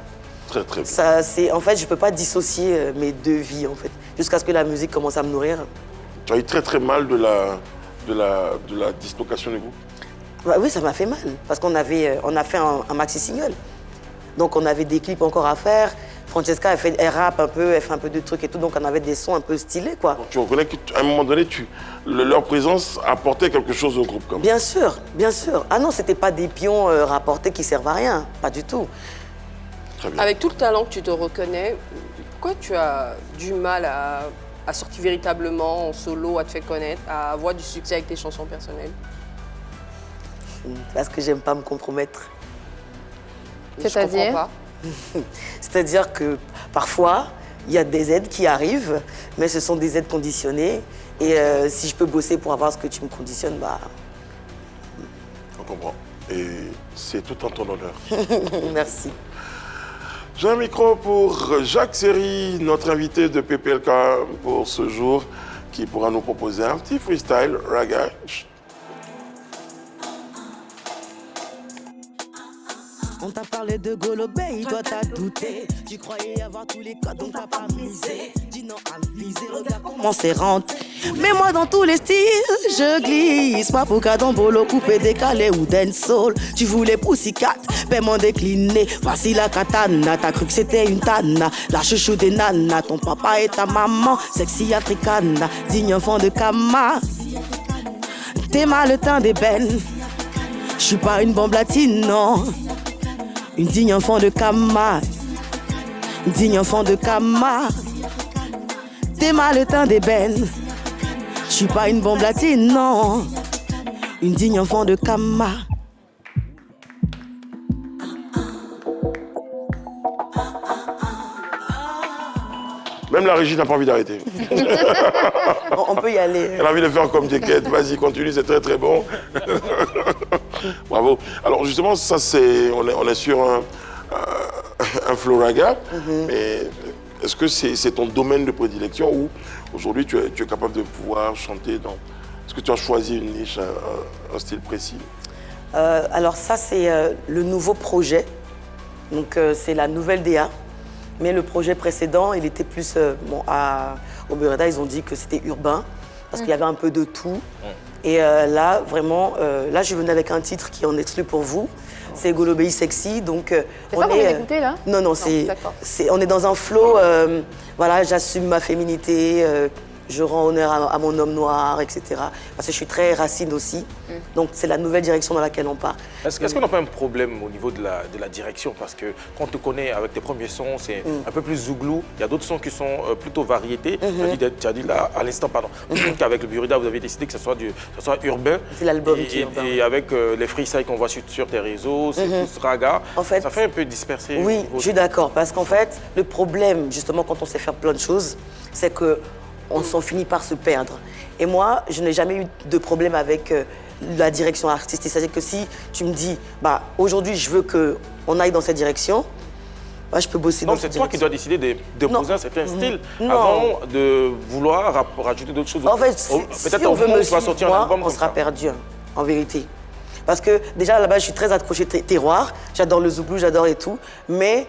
Très, très bien. Ça, en fait, je peux pas dissocier mes deux vies, en fait. Jusqu'à ce que la musique commence à me nourrir. Tu as eu très, très mal de la dislocation du groupe? Bah oui, ça m'a fait mal, parce qu'on a fait un maxi-single. Donc on avait des clips encore à faire. Francesca, elle rappe un peu, elle fait un peu de trucs et tout, donc on avait des sons un peu stylés, quoi. Donc, tu reconnais qu'à un moment donné, leur présence apportait quelque chose au groupe, quand même. Bien sûr, bien sûr. Ah non, c'était pas des pions rapportés qui servent à rien, pas du tout. Très bien. Avec tout le talent que tu te reconnais, pourquoi tu as du mal à sortir véritablement en solo, à te faire connaître, à avoir du succès avec tes chansons personnelles? Parce que j'aime pas me compromettre. C'est-à-dire? C'est-à-dire que parfois, il y a des aides qui arrivent, mais ce sont des aides conditionnées. Et si je peux bosser pour avoir ce que tu me conditionnes, bah... On comprend. Et c'est tout en ton honneur. Merci. J'ai un micro pour Jacques Seri, notre invité de PPLK pour ce jour, qui pourra nous proposer un petit freestyle raga. On t'a parlé de Golobé, toi t'as douté. Tu croyais avoir tous les codes, donc t'as pas misé. Dis non à viser, regarde comment c'est rentré. Mais moi dans tous les styles, je glisse. Pas pour Cadombolo, coupé, décalé ou dancehall. Tu voulais Pussycat, paiement décliné. Voici la katana, t'as cru que c'était une tana. La chouchou des nanas, ton papa et ta maman. Sexy africana, digne enfant de Kama. T'es mal le temps d'ébène. Je suis pas une bombe latine, non. Une digne enfant de Kama, digne enfant de Kama. T'es mal le temps d'ébène. Je suis pas une bombe latine, non. Une digne enfant de Kama. Même la régie n'a pas envie d'arrêter. On peut y aller. Elle a envie de faire comme Jacket. Vas-y, continue, c'est très très bon. Bravo. Alors justement, ça c'est, on est sur un flow raga, mais est-ce que c'est ton domaine de prédilection ou aujourd'hui tu es capable de pouvoir chanter dans... Est-ce que tu as choisi une niche, un style précis? Alors ça, c'est le nouveau projet. Donc c'est la nouvelle DA. Mais le projet précédent, il était plus... au Bureda, ils ont dit que c'était urbain, parce qu'il y avait un peu de tout. Et là, vraiment, là, je venais avec un titre qui est en exclu pour vous. C'est Golobéi Sexy. Donc, c'est ça qu'on vient d'écouter, là? Non, on est dans un flow. Voilà, j'assume ma féminité. Je rends honneur à mon homme noir, etc. Parce que je suis très racine aussi. Donc, c'est la nouvelle direction dans laquelle on part. Est-ce qu'on n'a pas un problème au niveau de la direction? Parce que quand on te connaît avec tes premiers sons, c'est un peu plus zouglou. Il y a d'autres sons qui sont plutôt variétés. Tu as dit là, à l'instant, pardon, qu'avec le Bureda, vous avez décidé que ce soit urbain. C'est l'album qui est urbain. Et avec les freestyles qu'on voit sur tes réseaux, c'est plus raga. En fait, ça fait un peu disperser. Oui, je suis d'accord. Parce qu'en fait, le problème, justement, quand on sait faire plein de choses, c'est que on s'en finit par se perdre. Et moi, je n'ai jamais eu de problème avec la direction artistique. C'est-à-dire que si tu me dis, aujourd'hui, je veux qu'on aille dans cette direction, je peux bosser dans cette direction. Non, c'est toi qui dois décider de poser un certain style avant de vouloir rajouter d'autres choses. En fait, si on veut me suivre, moi, on sera perdu, en vérité. Parce que déjà, là-bas, je suis très accrochée terroir. J'adore le zouglou, j'adore et tout. Mais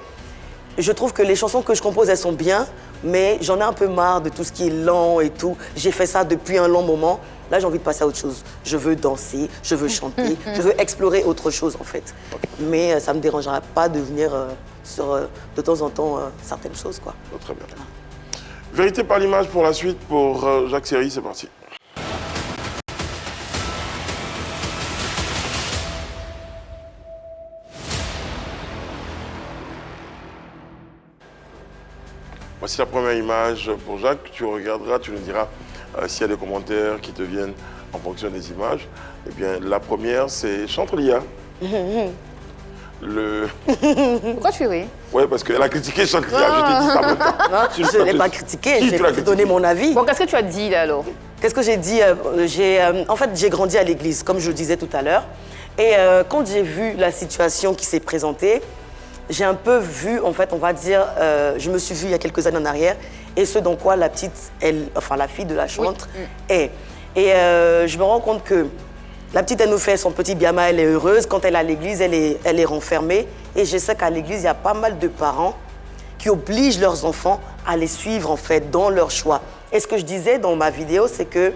je trouve que les chansons que je compose, elles sont bien. Mais j'en ai un peu marre de tout ce qui est lent et tout. J'ai fait ça depuis un long moment. Là, j'ai envie de passer à autre chose. Je veux danser, je veux chanter, je veux explorer autre chose, en fait. Mais ça ne me dérangera pas de venir sur, de temps en temps, certaines choses, quoi. Oh, très bien. Vérité par l'image pour la suite, pour Jacques Seri, c'est parti. Voici la première image pour Jacques. Tu regarderas, tu nous diras s'il y a des commentaires qui te viennent en fonction des images. Eh bien, la première, c'est Chantelia. Pourquoi tu ris? Oui, parce qu'elle a critiqué Chantelia. Je t'ai dit ça maintenant. Non, je ne l'ai pas critiqué, j'ai donné mon avis. Bon, qu'est-ce que tu as dit là alors? Qu'est-ce que j'ai dit? En fait, j'ai grandi à l'église, comme je le disais tout à l'heure. Et quand j'ai vu la situation qui s'est présentée, j'ai un peu vu, en fait, on va dire, je me suis vue il y a quelques années en arrière, et ce dans quoi la petite, la fille de la chantre est. Et je me rends compte que la petite, elle nous fait son petit biama, elle est heureuse. Quand elle est à l'église, elle est renfermée. Et je sais qu'à l'église, il y a pas mal de parents qui obligent leurs enfants à les suivre, en fait, dans leur choix. Et ce que je disais dans ma vidéo, c'est que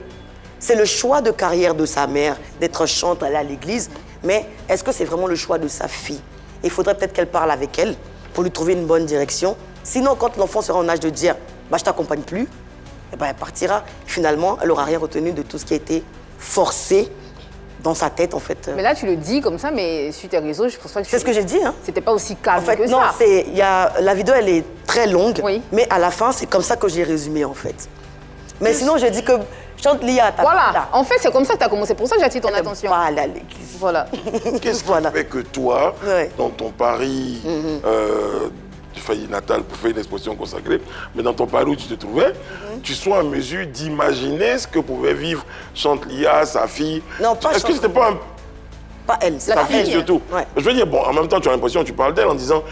c'est le choix de carrière de sa mère, d'être chantre, aller à l'église. Mais est-ce que c'est vraiment le choix de sa fille? Il faudrait peut-être qu'elle parle avec elle pour lui trouver une bonne direction. Sinon, quand l'enfant sera en âge de dire « je t'accompagne plus », elle partira. Finalement, elle n'aura rien retenu de tout ce qui a été forcé dans sa tête, en fait. Mais là, tu le dis comme ça, mais sur tes réseaux, je pense pas que... C'est ce que j'ai dit, hein. C'était pas aussi calme en fait, que non, ça. La vidéo, elle est très longue, oui. Mais à la fin, c'est comme ça que j'ai résumé, en fait. Mais sinon, j'ai dit que Chantelia, voilà, en fait, c'est comme ça que tu as commencé. C'est pour ça que j'attire ton attention. Pas aller à l'église. Voilà. Qu'est-ce qui fait que toi, dans ton pari de faillite natale, pour faire une expression consacrée, mais dans ton pari où tu te trouvais, tu sois en mesure d'imaginer ce que pouvait vivre Chantelia, sa fille. Non, pas Est-ce que c'était pas un... Pas elle, sa fille surtout. Ouais. Je veux dire, bon, en même temps, tu as l'impression, tu parles d'elle en disant,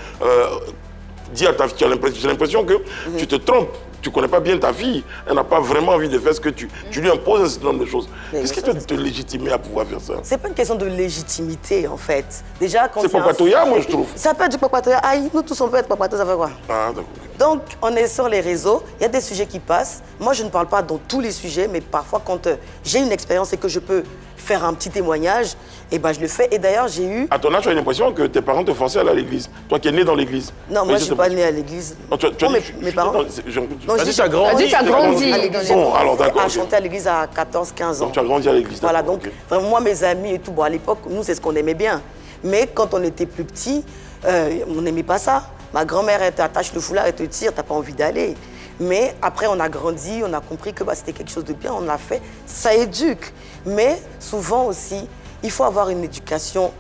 dis à ta fille, j'ai l'impression que tu te trompes. Tu ne connais pas bien ta fille. Elle n'a pas vraiment envie de faire ce que tu lui imposes un certain nombre de choses. Qu'est-ce qui te légitimait à pouvoir faire ça? C'est pas une question de légitimité, en fait. Déjà, quand c'est papatoya, moi, je trouve. Ça peut être du papatoya. Aïe, nous tous, on peut être papatoya, ça fait quoi? Ah, d'accord. Donc, on est sur les réseaux, il y a des sujets qui passent. Moi, je ne parle pas dans tous les sujets, mais parfois, quand j'ai une expérience et que je peux faire un petit témoignage, et je le fais. Et d'ailleurs, j'ai eu... À ton âge, tu as l'impression que tes parents te forçaient à aller à l'église. Toi qui es né dans l'église. Non, moi, je ne suis pas né à l'église. Non, mes parents... Non, je dis tu as grandi à l'église. Bon, alors d'accord. À chanter à l'église à 14-15 ans. Donc tu as grandi à l'église. Voilà, donc vraiment, moi, mes amis et tout, à l'époque, nous, c'est ce qu'on aimait bien. Mais quand on était plus petits, on n'aimait pas ça. Ma grand-mère, elle t'attache le foulard, elle te tire, t'as pas envie d'aller. Mais après, on a grandi, on a compris que c'était quelque chose de bien, on l'a fait. Ça éduque. Mais souvent aussi, il faut avoir une éducation,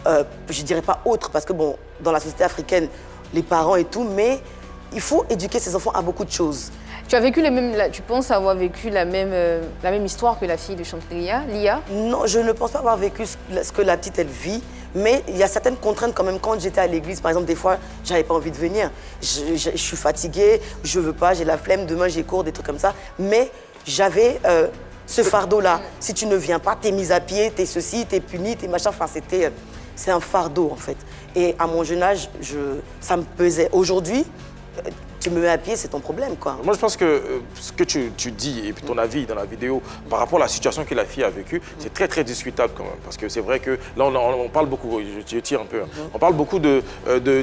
je dirais pas autre, parce que bon, dans la société africaine, les parents et tout, mais il faut éduquer ses enfants à beaucoup de choses. Tu as vécu tu penses avoir vécu la même histoire que la fille de Chantelia, Lia? Non, je ne pense pas avoir vécu ce que la petite, elle vit, Mais il y a certaines contraintes quand même. Quand j'étais à l'église, par exemple, des fois, j'avais pas envie de venir. Je suis fatiguée, je veux pas, j'ai la flemme, demain j'ai cours, des trucs comme ça. Mais j'avais ce fardeau-là. Si tu ne viens pas, t'es mise à pied, t'es ceci, t'es puni, t'es machin. Enfin, c'est un fardeau en fait. Et à mon jeune âge, ça me pesait. Aujourd'hui, tu me mets à pied, c'est ton problème, quoi. Moi, je pense que ce que tu dis et puis ton avis dans la vidéo par rapport à la situation que la fille a vécue, c'est très, très discutable quand même. Parce que c'est vrai que là, on parle beaucoup, je tire un peu, hein. On parle beaucoup de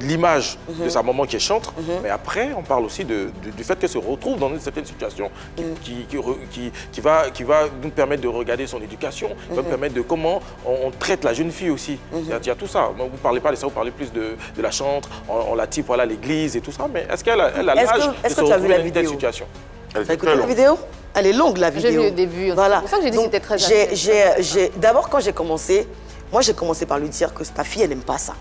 l'image de sa maman qui est chantre, mais après, on parle aussi du fait qu'elle se retrouve dans une certaine situation qui va nous permettre de regarder son éducation, qui va nous permettre de comment on traite la jeune fille aussi. Il y a tout ça. Vous ne parlez pas de ça, vous parlez plus de la chantre, on la type, voilà, l'église et tout ça, mais est-ce qu'elle a l'âge de se retrouver dans une telle situation? Tu as écouté la vidéo? Elle est longue, la vidéo. J'ai vu le début. Voilà. C'est pour ça que j'ai dit que c'était très intéressant. D'abord, quand j'ai commencé, moi, j'ai commencé par lui dire que ta fille, elle n'aime pas ça.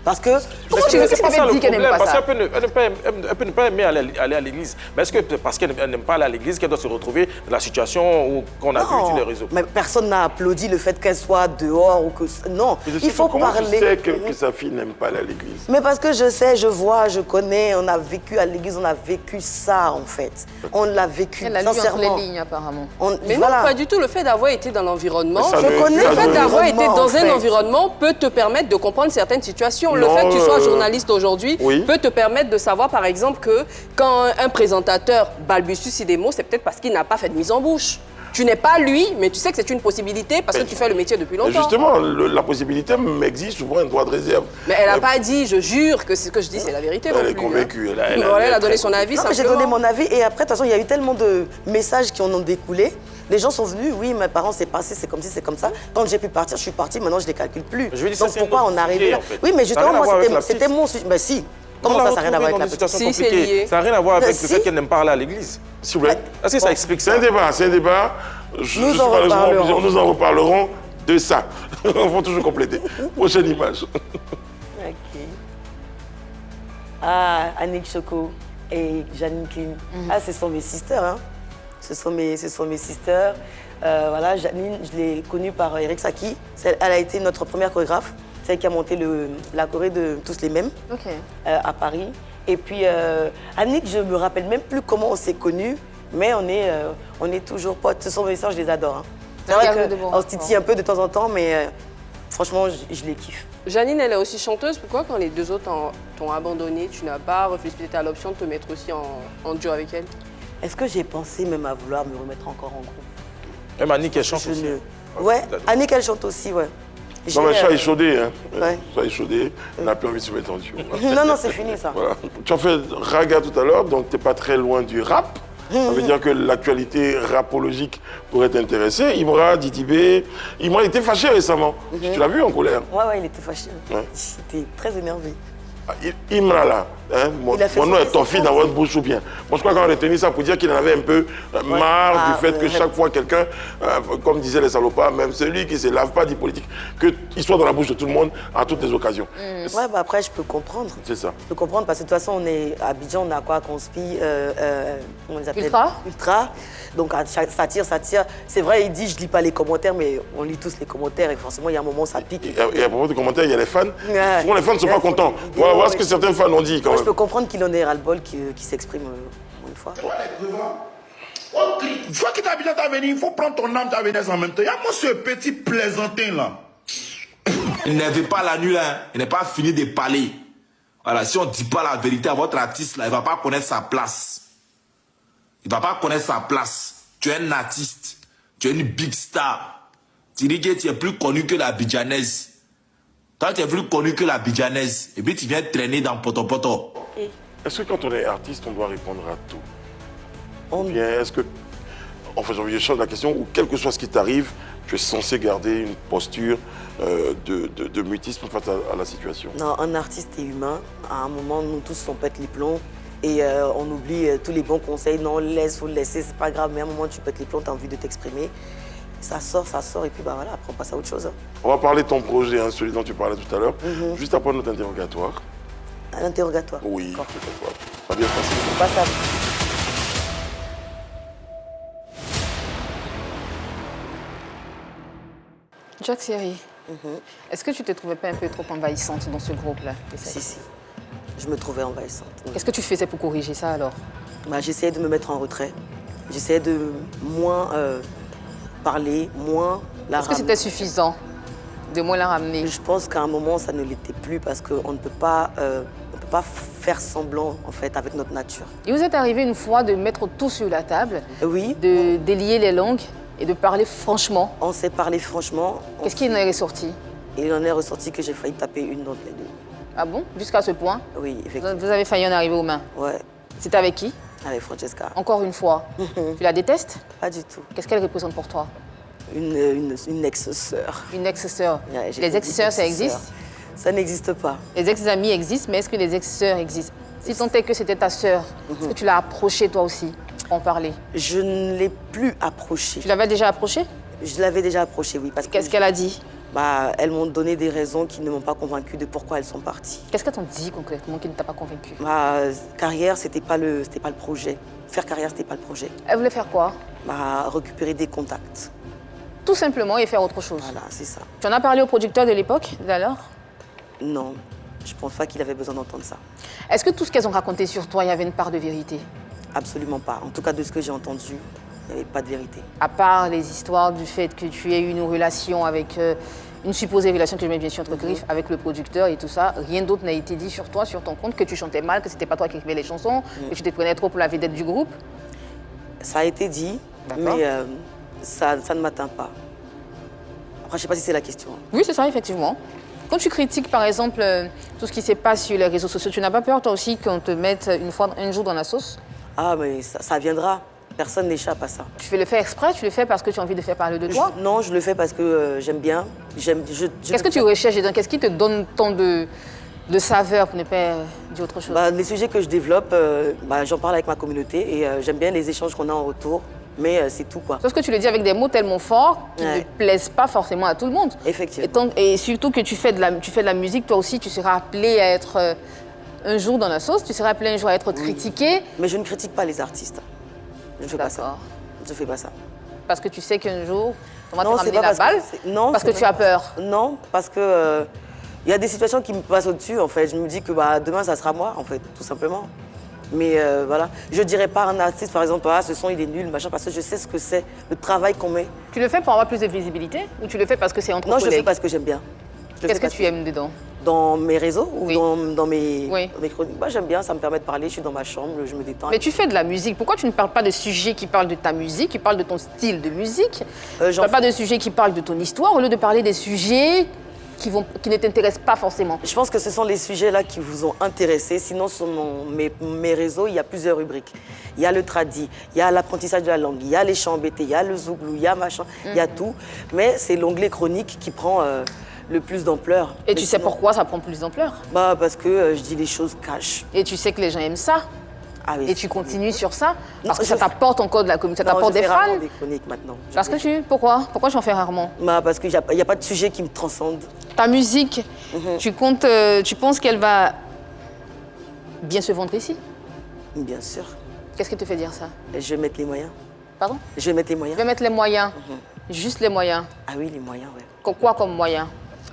Parce que... Pourquoi tu veux c'est pas ça le dire qu'elle n'aime problème, pas ça? parce qu'elle peut ne pas aimer aller à l'église. Mais est-ce que parce qu'elle n'aime pas aller à l'église qu'elle doit se retrouver dans la situation qu'on a vue sur les réseaux? Mais personne n'a applaudi le fait qu'elle soit dehors ou que... Non, il faut parler. Tu sais que sa fille n'aime pas aller à l'église? Mais parce que je sais, je vois, je connais, on a vécu à l'église, on a vécu ça en fait. On l'a vécu, Elle a lu entre sincèrement. les lignes apparemment. Mais non, pas du tout. Le fait d'avoir été dans l'environnement, Je connais le fait d'avoir été l'environnement, dans en un fait. environnement peut te permettre de comprendre certaines situations. Le Non, fait que tu sois journaliste aujourd'hui oui. peut te permettre de savoir, par exemple, que quand un présentateur balbutie des mots, c'est peut-être parce qu'il n'a pas fait de mise en bouche. Tu n'es pas lui, mais tu sais que c'est une possibilité parce que tu fais le métier depuis Mais longtemps. justement, la possibilité m'exige souvent un droit de réserve. Mais elle n'a pas dit, je jure que ce que je dis, c'est la vérité. Elle non est plus, convaincue. hein. Voilà, elle a donné son avis. Non, mais j'ai donné mon avis et après, de toute façon, il y a eu tellement de messages qui en ont découlé. Les gens sont venus, oui, mes parents, c'est passé, c'est comme ci, c'est comme ça. Quand j'ai pu partir, je suis partie, maintenant je ne les calcule plus. Je veux dire, ça, Donc c'est un pourquoi autre on est arrivé sujet, là en fait. Oui, mais Ça a justement, rien à voir moi, avec la c'était petite. mon sujet. Ben si. Comment ça n'a rien à voir avec la petite? Si, c'est lié. Ça n'a rien à voir avec Mais le si. fait qu'elle n'aime pas aller à l'église. S'il vous plaît. Est-ce que ça explique C'est ça? un débat, c'est un débat. Nous en reparlerons. Nous en reparlerons de ça. On va toujours compléter. Prochaine image. Ok. Ah, Annick Choco et Janine Clean. Ah, ce sont mes sisters, hein. Ce sont mes sisters. Voilà, Janine, je l'ai connue par Eric Saki. Elle a été notre première chorégraphe, celle qui a monté la choré de Tous les Mêmes à Paris. Et puis Annick, je me rappelle même plus comment on s'est connus, mais on est toujours potes. Ce sont mes sœurs, je les adore. Hein. C'est vrai qu'on se titille un peu de temps en temps, mais franchement, je les kiffe. Janine, elle est aussi chanteuse. Pourquoi, quand les deux autres t'ont abandonné, tu n'as pas réfléchi peut-être à l'option de te mettre aussi en duo avec elle? Est-ce que j'ai pensé même à vouloir me remettre encore en groupe? Même Annick, elle chante aussi. Ouais, Annick, elle chante aussi, ouais. Non, mais chat est chaudé, hein. Ouais. Chat est chaudé. On n'a plus envie de se mettre en duo. Non, c'est fini ça. Voilà. Tu as fait Raga tout à l'heure, donc tu n'es pas très loin du rap. Ça veut dire que l'actualité rapologique pourrait t'intéresser. Ibra, Didibé. Ibra était fâché récemment. Tu l'as vu en colère? Ouais, il était fâché. Ouais. Il était très énervé. Imra là, hein, mon nom est ton fils dans votre bouche ou bien. Moi je crois qu'on a retenu ça pour dire qu'il en avait un peu marre du fait que chaque fois quelqu'un, comme disaient les salopards, même celui qui ne se lave pas dit politique, qu'il soit dans la bouche de tout le monde à toutes les occasions. Ouais, bah après je peux comprendre. C'est ça. Je peux comprendre parce que de toute façon on est à Abidjan, on a quoi? Conspi, on les appelle Ultra. Donc ça tire. C'est vrai, il dit je lis pas les commentaires, mais on lit tous les commentaires et forcément il y a un moment ça pique. Et à propos des commentaires, il y a les fans. Ouais. Souvent les fans ne sont pas contents. Voilà ce que certains fans ont dit quand Moi, même. je peux comprendre qu'il en ait ras-le-bol, qui s'exprime une fois. Une fois que tu as bien ta venue, il faut prendre ton âme, ta vénesse en même temps. Il y a moi ce petit plaisantin là. Il n'avait pas la nuit là, il n'est pas fini de parler. Voilà, si on ne dit pas la vérité à votre artiste là, il ne va pas connaître sa place. Il ne va pas connaître sa place. Tu es un artiste, tu es une big star. Tu dis que tu es plus connu que la Bidjanaise. Toi, tu es plus connu que la Bidjanaise. Et puis tu viens traîner dans Poto Poto. Est-ce que quand on est artiste, on doit répondre à tout? Ou bien est-ce que, enfin je change la question, ou quel que soit ce qui t'arrive, tu es censé garder une posture de mutisme face à la situation? Non, un artiste est humain. À un moment, nous tous, on pète les plombs. Et on oublie tous les bons conseils. Non, faut le laisser, c'est pas grave. Mais à un moment, tu pètes les plombs, tu as envie de t'exprimer. Ça sort, et puis bah voilà, après on passe à autre chose. On va parler de ton projet, hein, celui dont tu parlais tout à l'heure, juste après notre interrogatoire. Un interrogatoire? Oui, interrogatoire. Ça va bien se passer. On passe à... Jack Seri, Est-ce que tu te trouvais pas un peu trop envahissante dans ce groupe-là? Si. Je me trouvais envahissante. Oui. Qu'est-ce que tu faisais pour corriger ça alors? J'essayais de me mettre en retrait. J'essayais de moins parler, moins la Est-ce que c'était suffisant de moins la ramener? Je pense qu'à un moment, ça ne l'était plus parce qu'on ne peut pas faire semblant en fait avec notre nature. Et vous êtes arrivé une fois de mettre tout sur la table, Oui. de délier les langues et de parler franchement. On s'est parlé franchement. Qu'est-ce qui en est ressorti? Il en est ressorti que j'ai failli taper une d'entre les deux. Ah bon? Jusqu'à ce point? Oui, effectivement. Vous avez failli en arriver aux mains? Ouais, C'était avec qui? avec Francesca. Encore une fois. Tu la détestes? Pas du tout. Qu'est-ce qu'elle représente pour toi? Une ex-sœur. Une ex-sœur. Ouais, j'ai Les dit ex-sœurs, ça ex-sœur. existe? Ça n'existe pas. Les ex-amis existent, mais est-ce que les ex-sœurs existent? Si tant est que c'était ta sœur, est-ce que tu l'as approchée toi aussi pour en parler? Je ne l'ai plus approchée. Tu l'avais déjà approchée? Je l'avais déjà approchée, oui. Parce Qu'est-ce qu'elle a dit? Elles m'ont donné des raisons qui ne m'ont pas convaincue de pourquoi elles sont parties. Qu'est-ce qu'elle t'ont dit concrètement qui ne t'a pas convaincu? Carrière, c'était pas le projet. Faire carrière, c'était pas le projet. Elle voulait faire quoi? Récupérer des contacts. Tout simplement et faire autre chose. Voilà, c'est ça. Tu en as parlé au producteur de l'époque, d'alors? Non, je pense pas qu'il avait besoin d'entendre ça. Est-ce que tout ce qu'elles ont raconté sur toi, il y avait une part de vérité? Absolument pas. En tout cas, de ce que j'ai entendu, il n'y avait pas de vérité. À part les histoires du fait que tu aies eu une relation avec, une supposée relation que je mets bien sûr entre griffes avec le producteur et tout ça, rien d'autre n'a été dit sur toi, sur ton compte, que tu chantais mal, que c'était pas toi qui écrivais les chansons, que tu te prenais trop pour la vedette du groupe? Ça a été dit, mais ça ne m'atteint pas. Après, je sais pas si c'est la question. Oui, c'est ça, effectivement. Quand tu critiques, par exemple, tout ce qui se passe sur les réseaux sociaux, tu n'as pas peur, toi aussi, qu'on te mette un jour dans la sauce? Ah, mais ça viendra. Personne n'échappe à ça. Tu fais le faire exprès? Tu le fais parce que tu as envie de faire parler de toi? Non, je le fais parce que j'aime bien. Qu'est-ce que tu recherches dedans? Qu'est-ce qui te donne tant de saveur, pour ne pas dire autre chose? Les sujets que je développe, j'en parle avec ma communauté et j'aime bien les échanges qu'on a en retour. Mais c'est tout, quoi. Sauf que tu le dis avec des mots tellement forts qui ne plaisent pas forcément à tout le monde. Effectivement. Et surtout que tu fais de la musique, toi aussi, tu seras appelé à être un jour dans la sauce, tu seras appelé un jour à être critiqué. Mais je ne critique pas les artistes. Je ne fais pas ça. Je ne fais pas ça. Parce que tu sais qu'un jour, on va te ramener la balle? Non, parce que tu as peur? Non, parce que y a des situations qui me passent au-dessus, en fait. Je me dis que demain, ça sera moi, en fait, tout simplement. Mais voilà, je ne dirais pas à un artiste, par exemple, ce son, il est nul, machin, parce que je sais ce que c'est, le travail qu'on met. Tu le fais pour avoir plus de visibilité ou tu le fais parce que c'est entre collègues? Non, je le fais collègues? parce que j'aime bien. Qu'est-ce que tu aimes dedans? Dans mes réseaux ou Oui. dans mes Oui. chroniques? J'aime bien, ça me permet de parler, je suis dans ma chambre, je me détends. Mais tu fais de la musique, pourquoi tu ne parles pas de sujets qui parlent de ta musique, qui parlent de ton style de musique? Tu ne parles pas de sujets qui parlent de ton histoire, au lieu de parler des sujets qui ne t'intéressent pas forcément? Je pense que ce sont les sujets-là qui vous ont intéressé. Sinon, sur mes réseaux, il y a plusieurs rubriques. Il y a le tradi, il y a l'apprentissage de la langue, il y a les chants embêtés, il y a le zouglou, il y a machin, il y a tout. Mais c'est l'onglet chronique qui prend le plus d'ampleur. Et tu sais pourquoi ça prend plus d'ampleur? Parce que je dis les choses cash. Et tu sais que les gens aiment ça? Ah oui, et tu continues sur ça? Parce que ça t'apporte encore de la communauté, ça t'apporte des fans? Je fais des chroniques maintenant. Parce que pourquoi? Pourquoi j'en fais rarement? Parce qu'il n'y a pas de sujet qui me transcende. Ta musique, tu penses qu'elle va bien se vendre ici? Bien sûr. Qu'est-ce qui te fait dire ça? Je vais mettre les moyens. Pardon? Je vais mettre les moyens. Tu vas mettre les moyens? Juste les moyens? Ah oui, les moyens, oui. Quoi comme moyens?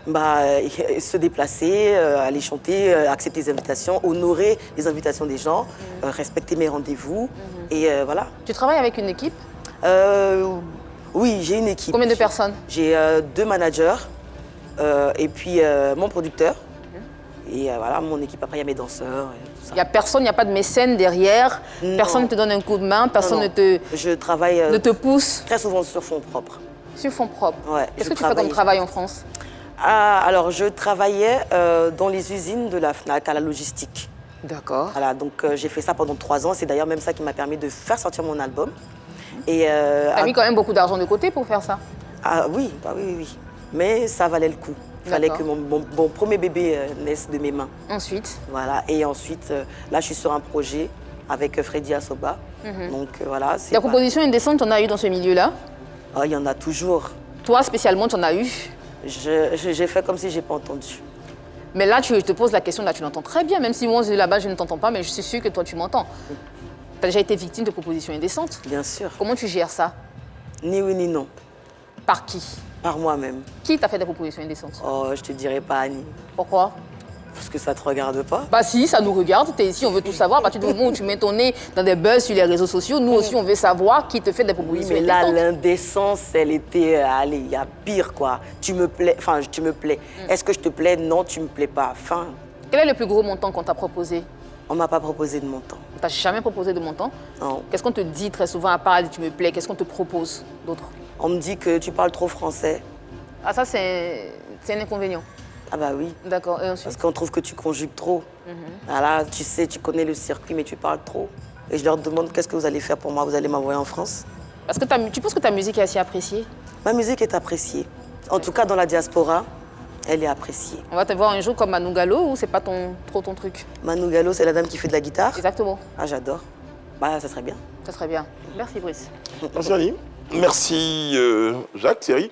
Se déplacer, aller chanter, accepter les invitations, honorer les invitations des gens, respecter mes rendez-vous, et voilà. Tu travailles avec une équipe? Oui, j'ai une équipe. Combien de personnes? J'ai 2 managers, et puis mon producteur, et voilà, mon équipe, après il y a mes danseurs, et tout ça. Il n'y a personne, il n'y a pas de mécène derrière, Non. Personne ne te donne un coup de main, personne Je travaille ne te pousse? très souvent sur fonds propres. Sur fonds propres? Ouais, Qu'est-ce que tu fais comme travail en France? Alors, je travaillais dans les usines de la FNAC, à la logistique. D'accord. Voilà, donc j'ai fait ça pendant 3 ans. C'est d'ailleurs même ça qui m'a permis de faire sortir mon album. Tu as mis quand même beaucoup d'argent de côté pour faire ça? Ah oui, oui. Mais ça valait le coup. Il fallait que mon premier bébé naisse de mes mains. Ensuite? Voilà, et ensuite, là, je suis sur un projet avec Freddy Asoba. Donc voilà. La proposition indécente, tu en as eu dans ce milieu-là? Il y en a toujours. Toi, spécialement, tu en as eu? J'ai fait comme si je n'ai pas entendu. Mais là, je te pose la question, là, tu l'entends très bien. Même si moi, là-bas, je ne t'entends pas, mais je suis sûre que toi, tu m'entends. Tu as déjà été victime de propositions indécentes? Bien sûr. Comment tu gères ça? Ni oui, ni non. Par qui? Par moi-même. Qui t'a fait des propositions indécentes? Oh, je te dirais pas Annie. Pourquoi? Parce que ça te regarde pas. Bah si, ça nous regarde, t'es ici, on veut tout savoir. À partir du moment où tu mets ton nez dans des buzz sur les réseaux sociaux, nous aussi on veut savoir qui te fait des propositions Mais là, indécentes. l'indécence, elle était... allez, il y a pire, quoi. Tu me plais, enfin, tu me plais. Est-ce que je te plais? Non, tu me plais pas. Fin. Quel est le plus gros montant qu'on t'a proposé? On m'a pas proposé de montant. On t'a jamais proposé de montant? Non. Qu'est-ce qu'on te dit très souvent à part tu me plais? Qu'est-ce qu'on te propose d'autre? On me dit que tu parles trop français. Ah ça c'est un inconvénient. Ah bah oui. D'accord, et ensuite? Parce qu'on trouve que tu conjugues trop. Voilà, tu sais, tu connais le circuit, mais tu parles trop. Et je leur demande qu'est-ce que vous allez faire pour moi? Vous allez m'envoyer en France? Parce que tu penses que ta musique est assez appréciée? Ma musique est appréciée. En tout cas, dans la diaspora, elle est appréciée. On va te voir un jour comme Manu Gallo ou c'est pas trop ton truc? Manu Gallo, c'est la dame qui fait de la guitare? Exactement. Ah, j'adore. Bah, ça serait bien. Ça serait bien. Merci Brice. Merci Annie. Merci Jacques, Thierry.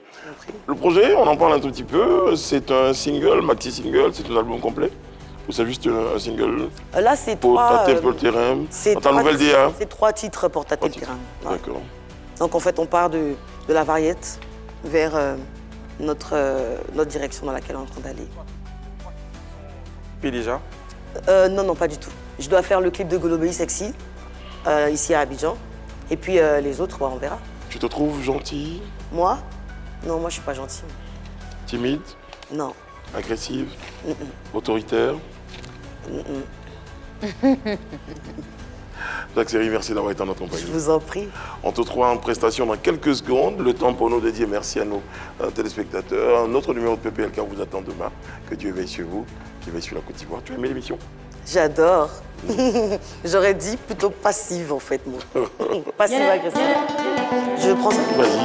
Le projet, on en parle un tout petit peu. C'est un single, maxi single, c'est un album complet? Ou c'est juste un single? Là, c'est pour trois... tâter le terrain. Dans ta nouvelle DA? C'est 3 titres pour tâter le terrain. Ouais. D'accord. Donc en fait, on part de la variette vers notre direction dans laquelle on est en train d'aller. Puis déjà? Non, pas du tout. Je dois faire le clip de Golobéi Sexy, ici à Abidjan. Et puis les autres, on verra. Tu te trouves gentil? Moi? Non, moi je suis pas gentille. Timide? Non. Agressive? Autoritaire? Jacques Séry, merci d'avoir été en notre compagnie. Je vous en prie. On te retrouve en prestation dans quelques secondes. Le temps pour nous de dire merci à nos téléspectateurs. Un autre numéro de PPLK vous attend demain. Que Dieu veille sur vous, qu'il veille sur la Côte d'Ivoire. Tu as aimé l'émission? J'adore. J'aurais dit plutôt passive en fait, moi. Passive agressive. Je prends ça. Vas-y.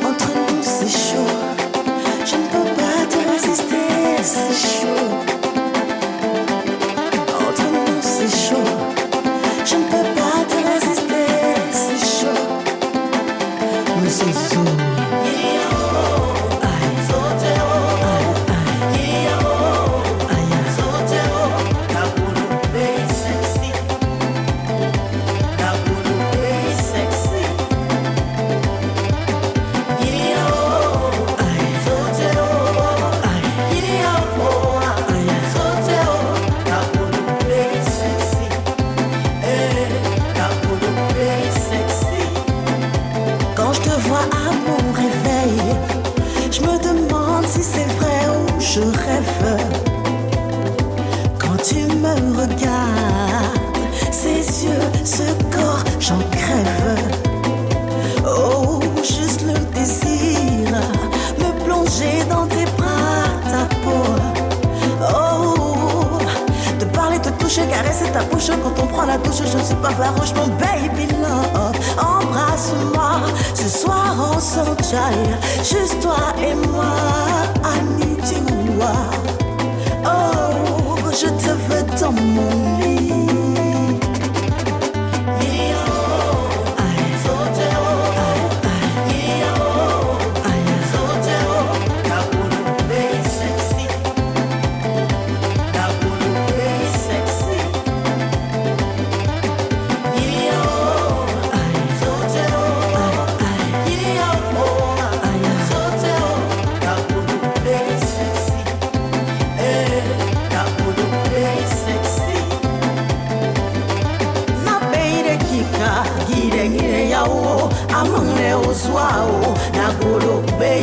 Entre nous c'est chaud, je ne peux pas te résister, c'est chaud. Entre nous c'est chaud, je ne peux pas te résister, c'est chaud. Mais c'est chaud. Je rêve quand tu me regardes, ces yeux, ce corps, j'en crève. Oh, juste le désir, me plonger dans tes bras, ta peau. Oh, te parler, te toucher, caresser ta bouche. Quand on prend la douche, je ne suis pas farouche, mon baby love. Embrasse-moi, ce soir on s'enjaille, juste toi et moi, Annie. Oh, je te veux dans mon lit.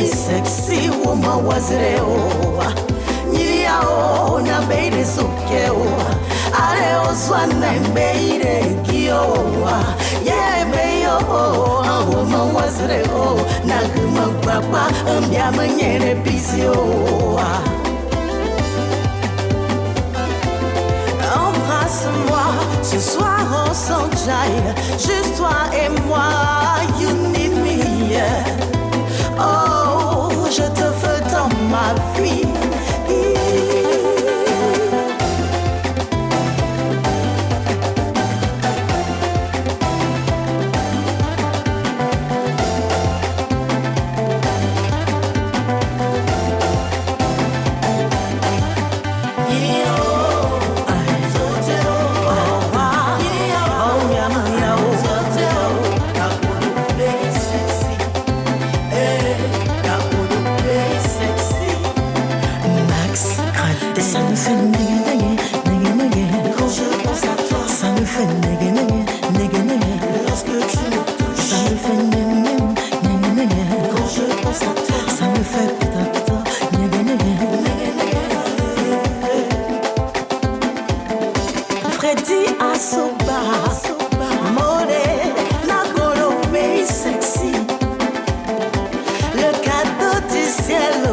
Sexy woman was reo Nyao na beire sukeo Areo swana beire kio Yeah beyo a woman was reo Naguma papa ambia manyere pisio Embrasse-moi, ce soir on s'enjaille Juste toi et moi, you need me yeah. Oh, je te veux dans ma vie. Ça me fait négué. Quand je pense à toi, ça me fait négué. Lorsque tu me touches, ça me fait négué. Quand je pense à toi, ça me fait pita. Freddy Asoba, More, la Colombie sexy. Le cadeau du ciel.